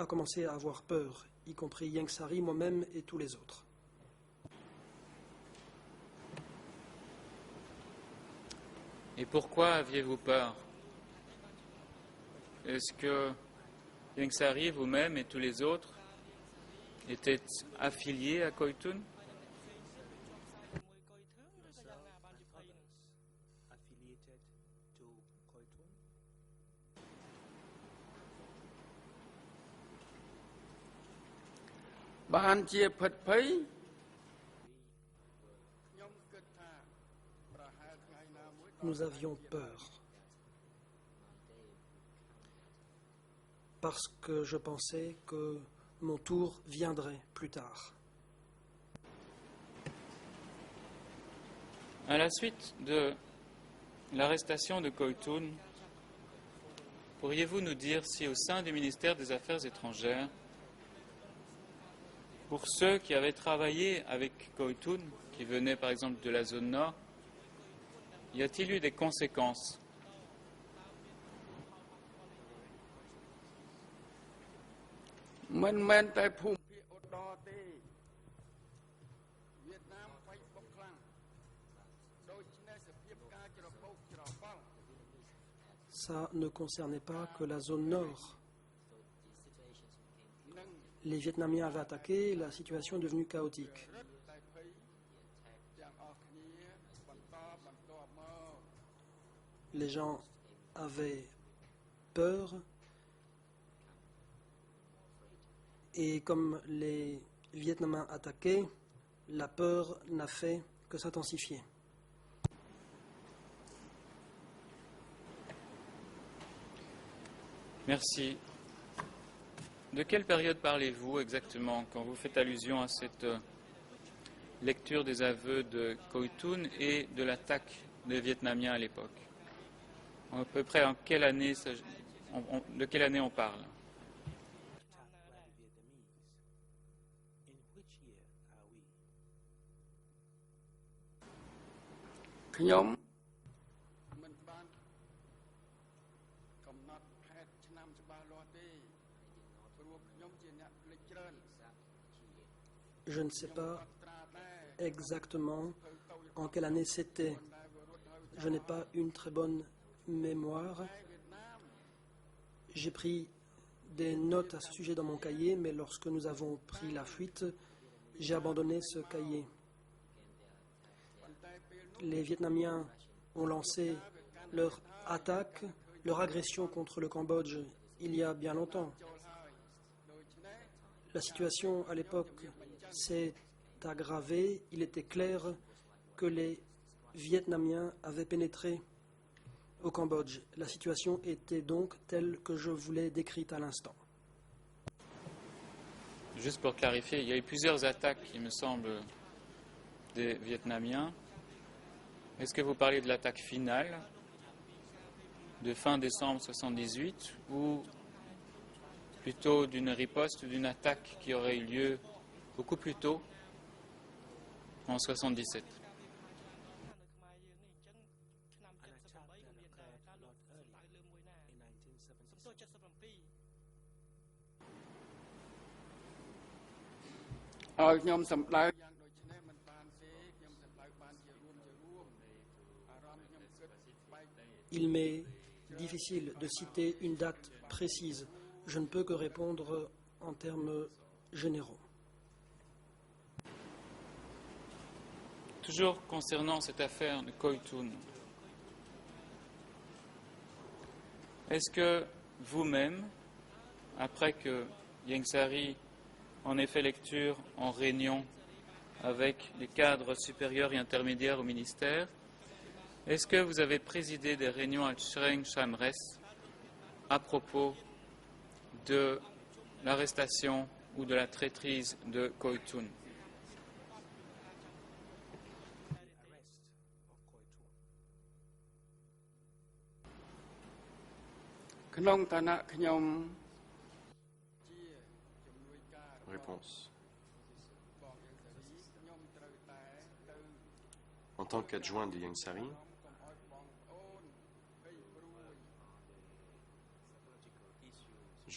a commencé à avoir peur, y compris Yang Sari, moi-même et tous les autres. Et pourquoi aviez-vous peur? Est-ce que Yang Sari, vous-même et tous les autres étaient affiliés à Koitun? Affiliated to Koitun? បានជាភិតភ័យខ្ញុំគិតថាប្រហែលថ្ងៃណាមួយ Nous avions peur. Parce que je pensais que mon tour viendrait plus tard. À la suite de l'arrestation de Koitun, pourriez-vous nous dire si au sein du ministère des Affaires étrangères, pour ceux qui avaient travaillé avec Koitun, qui venaient par exemple de la zone nord, y a-t-il eu des conséquences? មិនមែនតែភូមិភាគឧត្តរទេវៀតណាមវាយបុកខ្លាំងដូច្នេះសភាពការច្របូកច្របល់ Ça ne concernait pas que la zone nord. និង Les Vietnamiens avaient attaqué, la situation est devenue chaotique. រឹតតែភ័យទាំងអស់គ្នាបន្តមក Les gens avaient peur et comme les Vietnamiens attaquaient, la peur n'a fait que s'intensifier. Merci. De quelle période parlez-vous exactement quand vous faites allusion à cette lecture des aveux de Koitun et de l'attaque des Vietnamiens à l'époque? À peu près en quelle année, de quelle année on parle? Attacked by the Vietnamese. In which year are we? ខ្ញុំមិនបានកំណត់ហេតុឆ្នាំច្បាស់លាស់ទេព្រោះខ្ញុំជាអ្នកភ្លេចច្រើន Je ne sais pas ត្រាតែ exactement en quelle année c'était. Je n'ai pas une très bonne mémoire. J'ai pris des notes à ce sujet dans mon cahier, mais lorsque nous avons pris la fuite, j'ai abandonné ce cahier. Les Vietnamiens ont lancé leur attaque, leur agression contre le Cambodge il y a bien longtemps. La situation à l'époque s'est aggravée. Il était clair que les Vietnamiens avaient pénétré au Cambodge. La situation était donc telle que je vous l'ai décrite à l'instant. Juste pour clarifier, il y a eu plusieurs attaques, il me semble, des Vietnamiens. Est-ce que vous parlez de l'attaque finale de fin décembre 78 ou plutôt d'une riposte, d'une attaque qui aurait eu lieu beaucoup plus tôt, en 77? An attack that occurred a lot earlier, in 1977. ឲ្យខ្ញុំសម្ដៅយ៉ាងដូចនេះមិនបានទេខ្ញុំសម្ដៅបានជារួមអារម្មណ៍ខ្ញុំគិតបែក Il m'est difficile de citer une date précise. Je ne peux que répondre en termes généraux. Toujours concernant cette affaire de Koitun, est-ce que vous-même, après que Yang Sari en ait fait lecture en réunion avec les cadres supérieurs et intermédiaires au ministère, est-ce que vous avez présidé des réunions à Tshireng Chamres à propos de l'arrestation ou de la traîtrise de Koitun? The arrest of Koitun. ក្នុងឋានៈខ្ញុំ Réponse. បងយើងសេរីខ្ញុំត្រូវតែទៅ En tant qu'adjoint de Yang Sari, កុំឲ្យបងប្អូនភ័យព្រួយ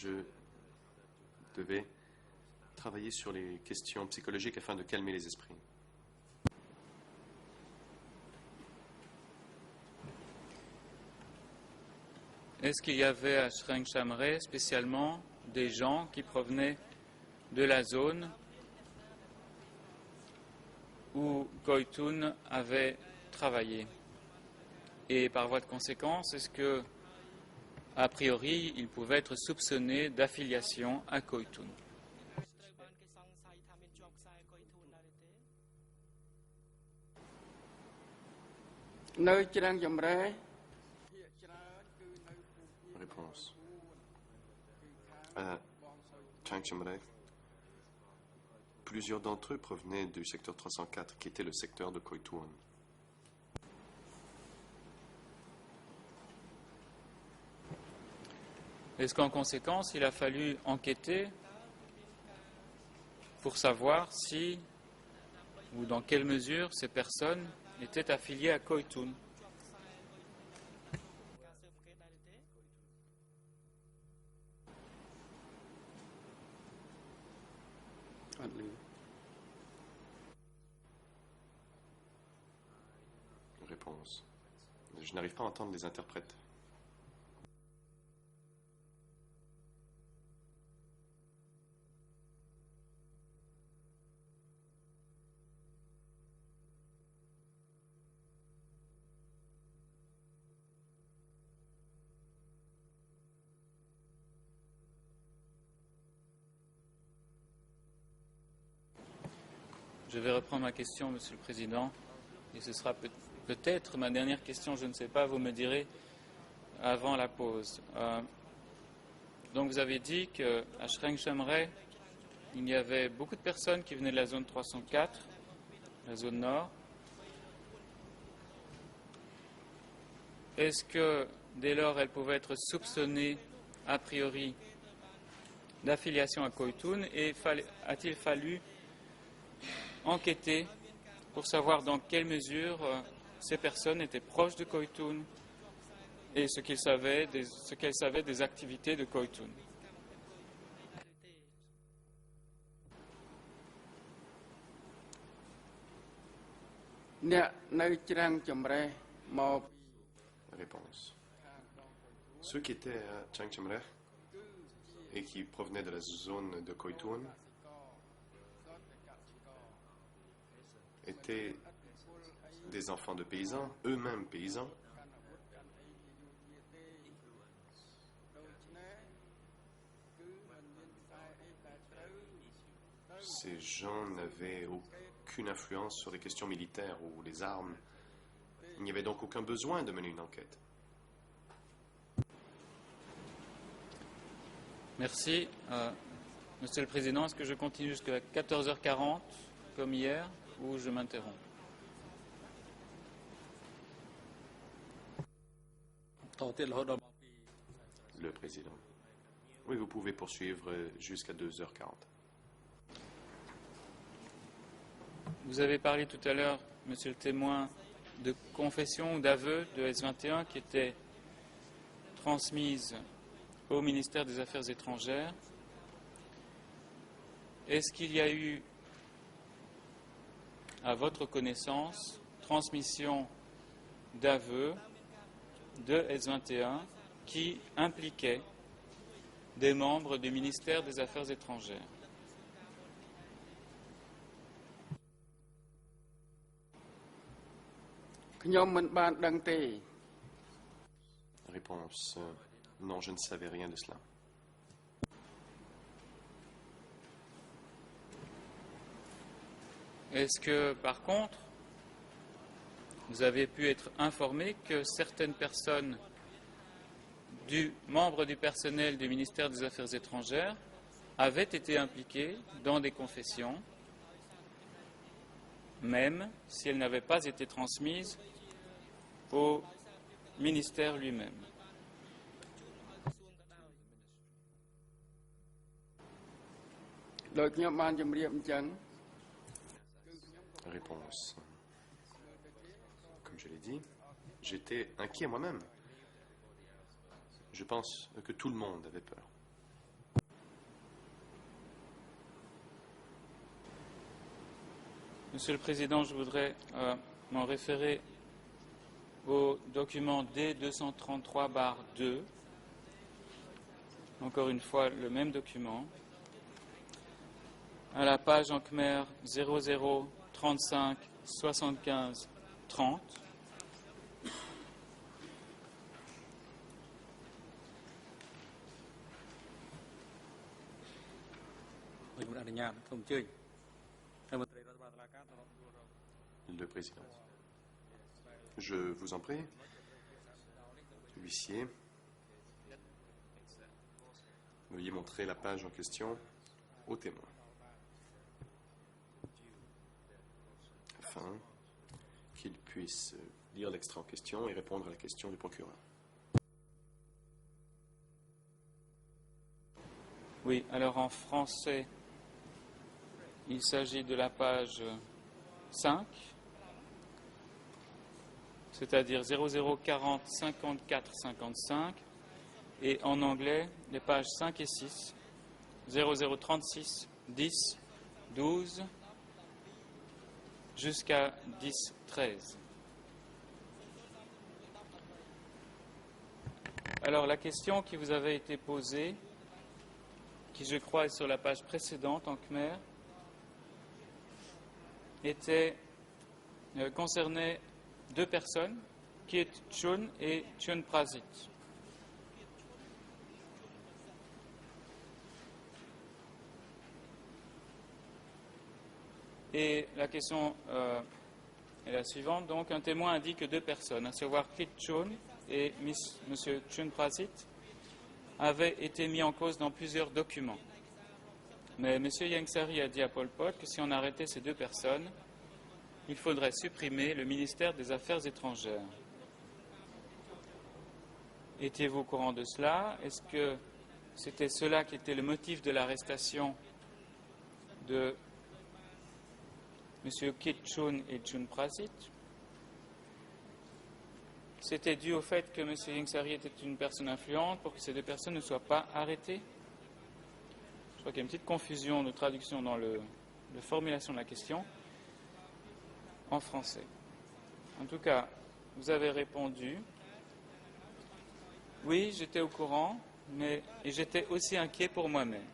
je devais travailler sur les questions psychologiques afin de calmer les esprits. Est-ce qu'il y avait à Shreng Chamre spécialement des gens qui provenaient de la zone où Koitun avait travaillé? Et par voie de conséquence, est-ce que, a priori, il pouvait être soupçonné d'affiliation à Koitun? ត្រូវបានគេសង្ស័យថាមានជាប់ខ្សែកុយធូនដែរទេ នៅច្រាំងចម្រែភាគច្រើនគឺនៅភូមិ Réponse. គឺខាង À បងសូវ Chiang Chimray, plusieurs d'entre eux provenaient du secteur 304, qui était le secteur de Koituan. Est-ce qu'en conséquence, il a fallu enquêter pour savoir si ou dans quelle mesure ces personnes étaient affiliées à Koitun? ការស៊ើបអង្កេតដែរទេ អត់លឺ Réponse. Je n'arrive pas à entendre les interprètes. Je vais reprendre ma question, Monsieur le Président, et ce sera peut-être ma dernière question, je ne sais pas, vous me direz avant la pause. Donc vous avez dit qu'à Shreng Chamre, il y avait beaucoup de personnes qui venaient de la zone 304, la zone nord. Est-ce que dès lors elles pouvaient être soupçonnées a priori d'affiliation à Koitun et a-t-il fallu enquêter pour savoir dans quelle mesure ces personnes étaient proches de Koitun et ce qu'elles savaient des activités de Koitun? អ្នកនៅច្រាំងចម្រេះមកពី Réponse. Ceux qui étaient à Chiang Chimray et qui provenaient de la zone de Koituan étaient des enfants de paysans, eux-mêmes paysans. កាន់អាវុធកាន់អីជាយោធាទេដូច្នេះគឺมันមានខ្សែអីដែលត្រូវ Ces gens n'avaient aucune influence sur les questions militaires ou les armes. Il n'y avait donc aucun besoin de mener une enquête. Merci. Monsieur le Président, est-ce que je continue jusqu'à 14h40 comme hier ou je m'interromps? តទៀតរហូតដល់ Le président. Oui, vous pouvez poursuivre jusqu'à 2h40. Vous avez parlé tout à l'heure, monsieur le témoin, de confession ou d'aveu de S21 qui étaient transmises au ministère des Affaires étrangères. Est-ce qu'il y a eu, à votre connaissance, transmission d'aveux de S21 qui impliquaient des membres du ministère des Affaires étrangères? Réponse. Non, je ne savais rien de cela. Est-ce que, par contre, vous avez pu être informé que certaines personnes membres du personnel du ministère des Affaires étrangères avaient été impliquées dans des confessions, même si elles n'avaient pas été transmises au ministère lui-même? ដោយខ្ញុំបានជម្រាបអញ្ចឹង Réponse. Comme je l'ai dit, j'étais inquiet moi-même. Je pense que tout le monde avait peur. Monsieur le Président, je voudrais m'en référer au document D233-2. Encore une fois, le même document. À la page en Khmer 00 35 75 30. Le président. Je vous en prie, huissier, veuillez montrer la page en question au témoin, afin qu'il puisse lire l'extrait en question et répondre à la question du procureur. Oui, alors en français, il s'agit de la page 5, c'est-à-dire 0040 54 55, et en anglais, les pages 5 et 6, 0036 10 12 jusqu'à 10 13. Alors la question qui vous avait été posée, qui je crois est sur la page précédente en Khmer, concernait deux personnes, Kit Chun et Chun Prasit. Et la question est la suivante. Donc, un témoin indique que deux personnes, à savoir Kit Chun et M. Chun Prasit, avaient été mis en cause dans plusieurs documents. Mais M. Ieng Sary a dit à Pol Pot que si on arrêtait ces deux personnes, il faudrait supprimer le ministère des Affaires étrangères. Étiez-vous au courant de cela? Est-ce que c'était cela qui était le motif de l'arrestation de M. Kit Chun et Chun Prasit? C'était dû au fait que M. Ieng Sary était une personne influente pour que ces deux personnes ne soient pas arrêtées? Je crois qu'il y a une petite confusion de traduction dans la formulation de la question en français. En tout cas, vous avez répondu. Oui, j'étais au courant, et j'étais aussi inquiet pour moi-même.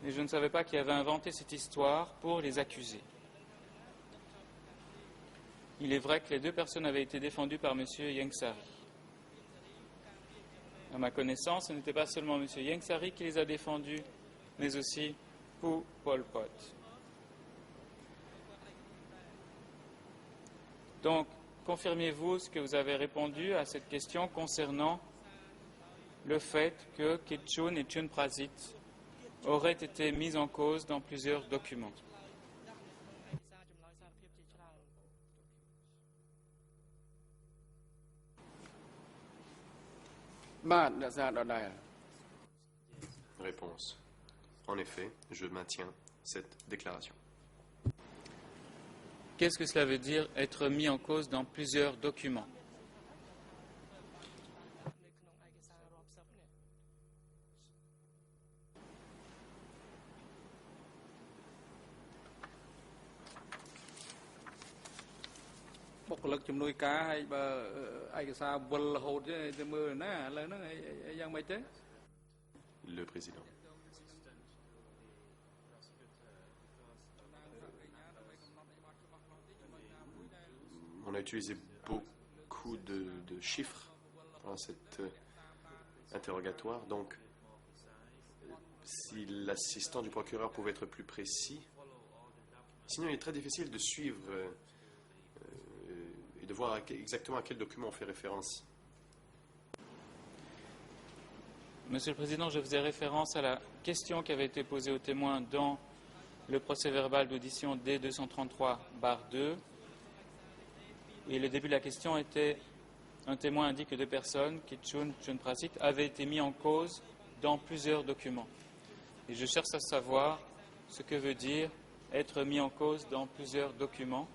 Et je ne savais pas qui avait inventé cette histoire pour les accuser. Il est vrai que les deux personnes avaient été défendues par M. Ieng Sary. À ma connaissance, ce n'était pas seulement M. Ieng Sary qui les a défendus, mais aussi Pol Pot. Donc, confirmez-vous ce que vous avez répondu à cette question concernant le fait que Kit Chun et Chun Prasit auraient été mis en cause dans plusieurs documents? Réponse. En effet, je maintiens cette déclaration. Qu'est-ce que cela veut dire, être mis en cause dans plusieurs documents? Le président. On a utilisé beaucoup de chiffres dans cet interrogatoire, donc si l'assistant du procureur pouvait être plus précis. Sinon, il est très difficile de suivre et de voir exactement à quel document on fait référence. Monsieur le Président, je faisais référence à la question qui avait été posée aux témoins dans le procès-verbal d'audition D233-2. Et le début de la question était un témoin indique que deux personnes, Kitchun, Chunprasit, avaient été mis en cause dans plusieurs documents. Et je cherche à savoir ce que veut dire être mis en cause dans plusieurs documents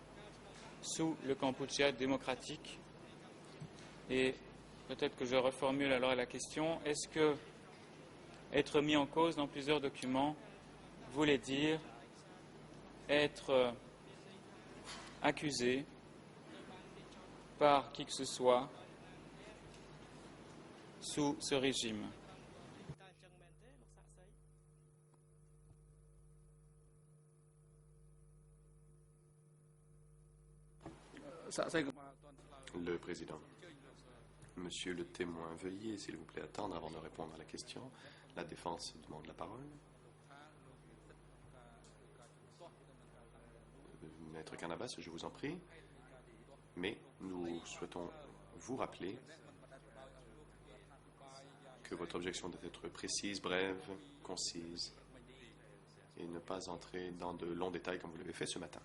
sous le Kampuchea démocratique. Et peut-être que je reformule alors la question, est-ce que être mis en cause dans plusieurs documents voulait dire être accusé par qui que ce soit sous ce régime? តើអញ្ចឹងមែនទេលោកសាក់សី សាក់សីក៏បានអត់ទាន់ឆ្លើយ Le président. Monsieur le témoin, veuillez, s'il vous plaît, attendre avant de répondre à la question. La défense demande la parole. Maître Canavas, je vous en prie. Mais nous souhaitons vous rappeler que votre objection doit être précise, brève, concise et ne pas entrer dans de longs détails comme vous l'avez fait ce matin.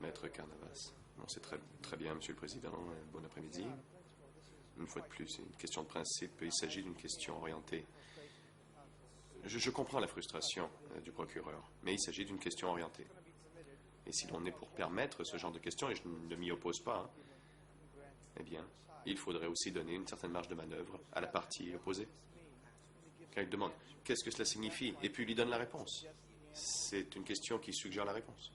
Maître Canavas. Bon, c'est très bien, Monsieur le Président. Bon après-midi. Une fois de plus, c'est une question de principe. Il s'agit d'une question orientée. Je comprends la frustration du procureur, mais il s'agit d'une question orientée. Et si l'on est pour permettre ce genre de questions, et je ne m'y oppose pas, hein, eh bien, il faudrait aussi donner une certaine marge de manœuvre à la partie opposée. Quand il demande qu'est-ce que cela signifie, et puis il lui donne la réponse. C'est une question qui suggère la réponse.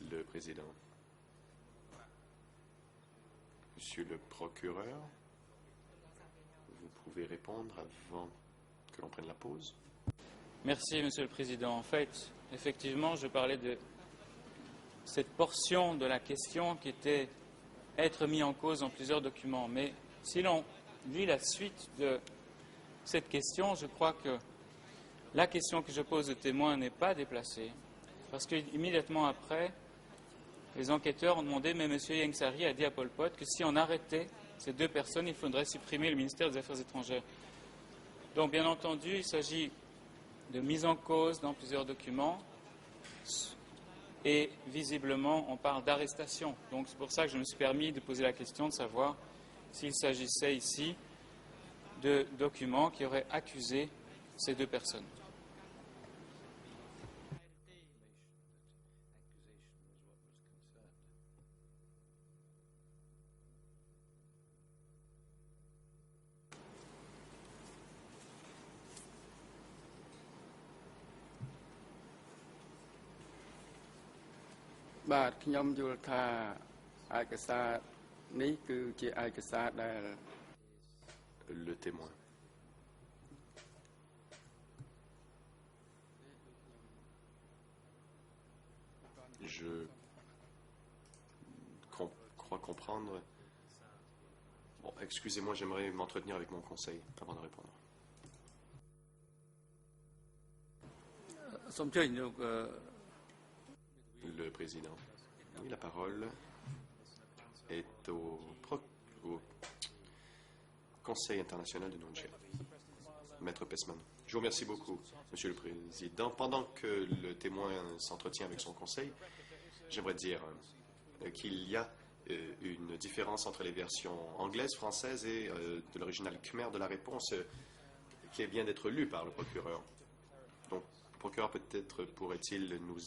Le président. Monsieur le procureur, vous pouvez répondre avant que l'on prenne la pause. Merci, Monsieur le Président. En fait, effectivement, je parlais de cette portion de la question qui était être mis en cause dans plusieurs documents. Mais si l'on lit la suite de cette question, je crois que la question que je pose au témoin n'est pas déplacée, parce qu'immédiatement après, les enquêteurs ont demandé, mais M. Yengsari a dit à Pol Pot que si on arrêtait ces deux personnes, il faudrait supprimer le ministère des Affaires étrangères. Donc, bien entendu, il s'agit de mise en cause dans plusieurs documents, et visiblement, on parle d'arrestation. Donc, c'est pour ça que je me suis permis de poser la question de savoir s'il s'agissait ici de documents qui auraient accusé ces deux personnes.បាទខ្ញុំយល់ថាឯកសារនេះគឺជាឯកសារដែល Le témoin. Je crois comprendre. Bon, excusez-moi, j'aimerais m'entretenir avec mon conseil avant de répondre. សូមអញ្ជើញលោក Le président. Oui, la parole est au Conseil international de Nunchia. Maître Pessman. Je vous remercie beaucoup, Monsieur le Président. Pendant que le témoin s'entretient avec son conseil, j'aimerais dire qu'il y a une différence entre les versions anglaises, françaises et de l'original khmer de la réponse qui vient d'être lue par le procureur. Donc, le procureur peut-être pourrait-il nous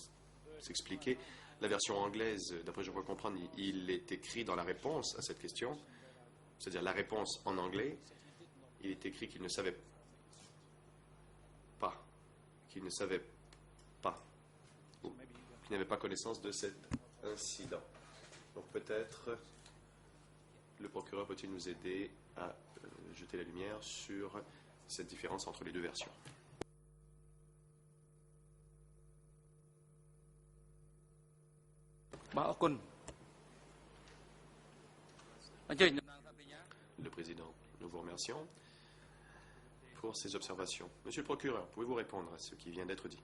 s'expliquer. La version anglaise, d'après je crois comprendre, il est écrit dans la réponse à cette question, c'est-à-dire la réponse en anglais, il est écrit qu'il ne savait pas, ou qu'il n'avait pas connaissance de cet incident. Donc peut-être le procureur peut-il nous aider à jeter la lumière sur cette différence entre les deux versions. Le président, Nous vous remercions pour ces observations. Monsieur le procureur, pouvez-vous répondre à ce qui vient d'être dit?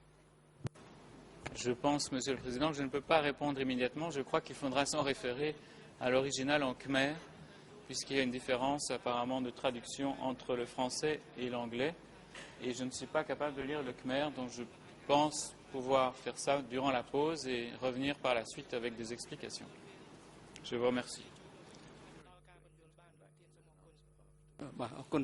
Je pense, Monsieur le Président, que je ne peux pas répondre immédiatement. Je crois qu'il faudra s'en référer à l'original en khmer, puisqu'il y a une différence apparemment de traduction entre le français et l'anglais. Et je ne suis pas capable de lire le khmer, donc je pense pouvoir faire ça durant la pause et revenir par la suite avec des explications. Je vous remercie. បាទអរគុណ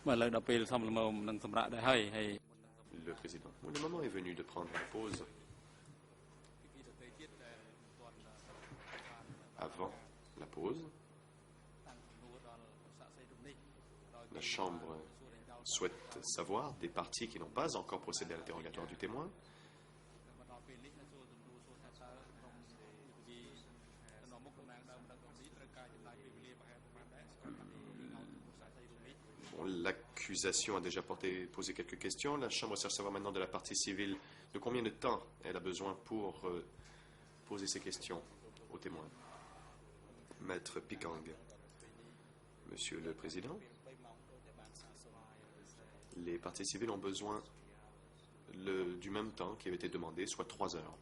បាទឥឡូវដល់ពេលសំលមមនឹងសម្រាប់ដែរហើយ Le président. Bon, le moment est venu de prendre la pause. Avant la pause, la Chambre souhaite savoir des parties qui n'ont pas encore procédé à l'interrogatoire du témoin. Bon, l'accusation a déjà posé quelques questions. La Chambre cherche à savoir maintenant de la partie civile de combien de temps elle a besoin pour poser ces questions au témoin. Maître Pikang. Monsieur le Président, les parties civiles ont besoin du même temps qui avait été demandé, soit 3 heures.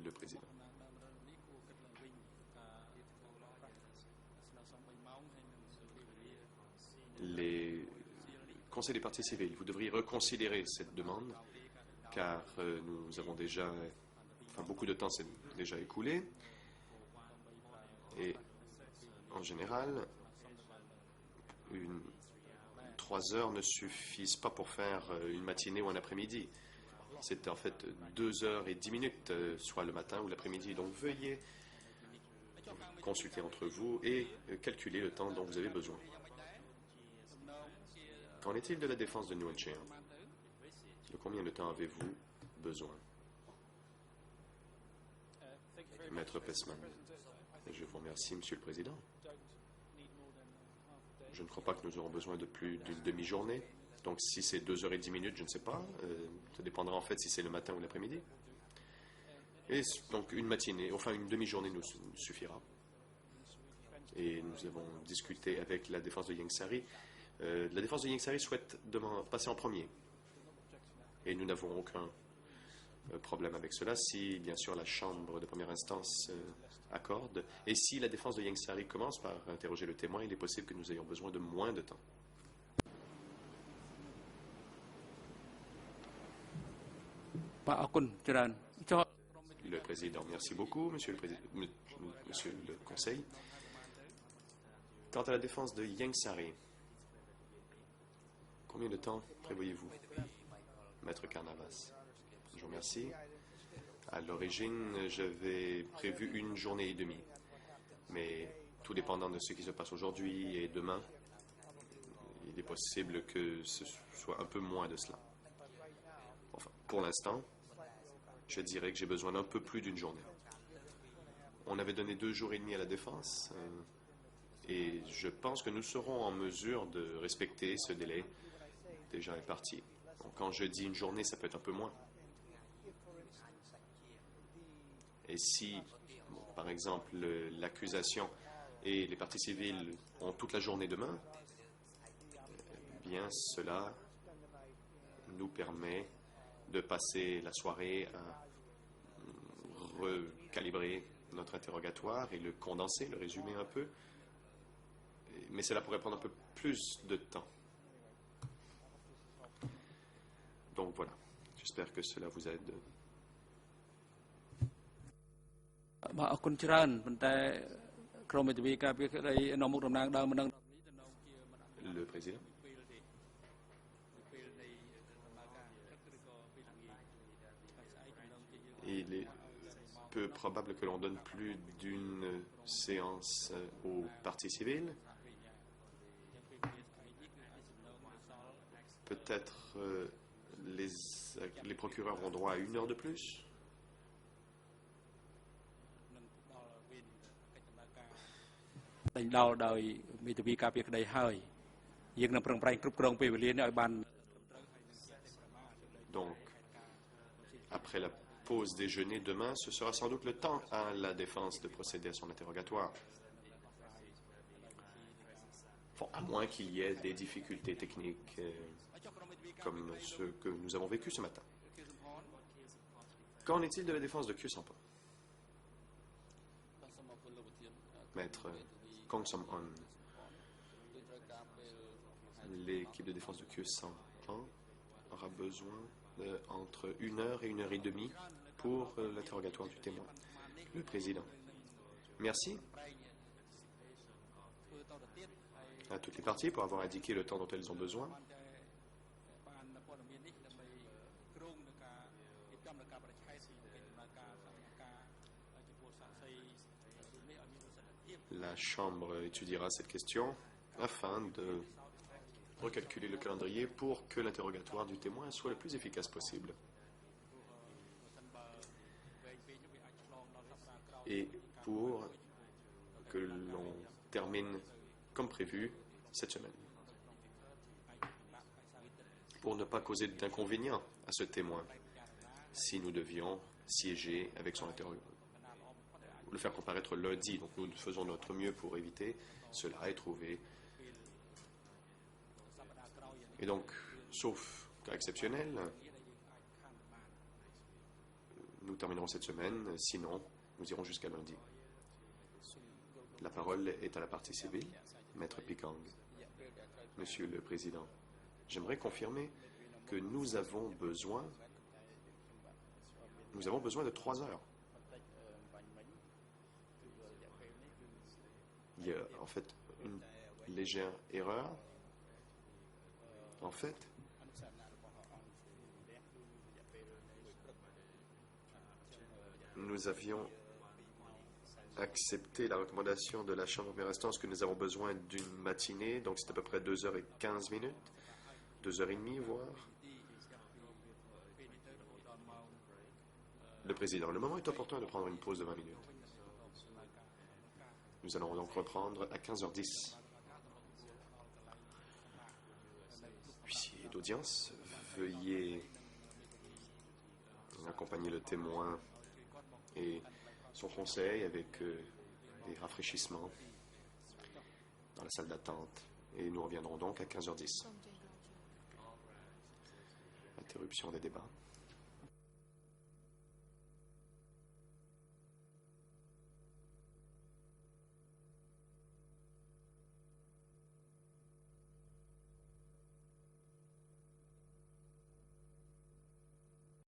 Le Président. Les conseils des parties civiles, vous devriez reconsidérer cette demande, car nous avons déjà, beaucoup de temps s'est déjà écoulé, et en général, 3 heures ne suffisent pas pour faire une matinée ou un après-midi. C'est en fait 2 heures et 10 minutes, soit le matin ou l'après-midi. Donc veuillez consulter entre vous et calculer le temps dont vous avez besoin. Qu'en est-il de la défense de Nguyen Chea? De combien de temps avez-vous besoin? Maître Pessman. Je vous remercie, Monsieur le Président. Je ne crois pas que nous aurons besoin de plus d'une demi-journée. Donc si c'est 2 heures et 10 minutes, je ne sais pas. Ça dépendra en fait si c'est le matin ou l'après-midi. Et donc une matinée, enfin une demi-journée nous suffira. Et nous avons discuté avec la défense de Ieng Sary. La défense de Ieng Sary souhaite passer en premier. Et nous n'avons aucun problème avec cela si, bien sûr, la Chambre de première instance accorde. Et si la défense de Ieng Sary commence par interroger le témoin, il est possible que nous ayons besoin de moins de temps. Le Président, merci beaucoup, Monsieur le Conseil. Quant à la défense de Ieng Sary, combien de temps prévoyez-vous? Maître Carnavas. Je vous remercie. À l'origine, j'avais prévu 1 journée et demie. Mais tout dépendant de ce qui se passe aujourd'hui et demain, il est possible que ce soit un peu moins de cela. Enfin, pour l'instant, je dirais que j'ai besoin d'un peu plus d'1 journée. On avait donné 2 jours et demi à la défense et je pense que nous serons en mesure de respecter ce délai déjà imparti. Donc, quand je dis 1 journée, ça peut être un peu moins. Et si, par exemple, l'accusation et les parties civiles ont toute la journée demain, eh bien, cela nous permet de passer la soirée à recalibrer notre interrogatoire et le condenser, le résumer un peu. Mais cela pourrait prendre un peu plus de temps. Donc voilà, j'espère que cela vous aide. Le Président. Il est peu probable que l'on donne plus d'1 séance aux parties civiles. Peut-être les procureurs ont droit à 1 heure de plus. តែងដល់ដោយមេធាវីការពារក្តីហើយយើងនឹងប្រឹងប្រែងគ្រប់គ្រងពេលវេលានេះឲ្យបាន Donc, après la pause déjeuner demain, ce sera sans doute le temps à la défense de procéder à son interrogatoire. Bon, à moins qu'il y ait des difficultés techniques comme ce que nous avons vécu ce matin. Qu'en est-il de la défense de Khieu Samphan? Maître Kong Som-on, l'équipe de défense de Khieu Samphan aura besoin entre 1 heure et 1 heure et demie pour l'interrogatoire du témoin. Le président. Merci à toutes les parties pour avoir indiqué le temps dont elles ont besoin. La Chambre étudiera cette question afin de recalculer le calendrier pour que l'interrogatoire du témoin soit le plus efficace possible. Et pour que l'on termine comme prévu cette semaine. Pour ne pas causer d'inconvénients à ce témoin, si nous devions siéger avec son interrogatoire, ou le faire comparaître lundi. Donc nous faisons notre mieux pour éviter cela et trouver. Et donc, sauf cas exceptionnel, nous terminerons cette semaine, sinon nous irons jusqu'à lundi. La parole est à la partie civile, Maître Pikang. Monsieur le Président, j'aimerais confirmer que nous avons besoin de 3 heures. Il y a en fait une légère erreur. En fait, nous avions accepté la recommandation de la Chambre première instance que nous avons besoin d'une matinée, donc c'est à peu près 2h15, 2h30 voire. Le Président, le moment est opportun de prendre une pause de 20 minutes. Nous allons donc reprendre à 15h10. Huissier d'audience, veuillez accompagner le témoin et son conseil avec des rafraîchissements dans la salle d'attente. Et nous reviendrons donc à 15h10. Interruption des débats.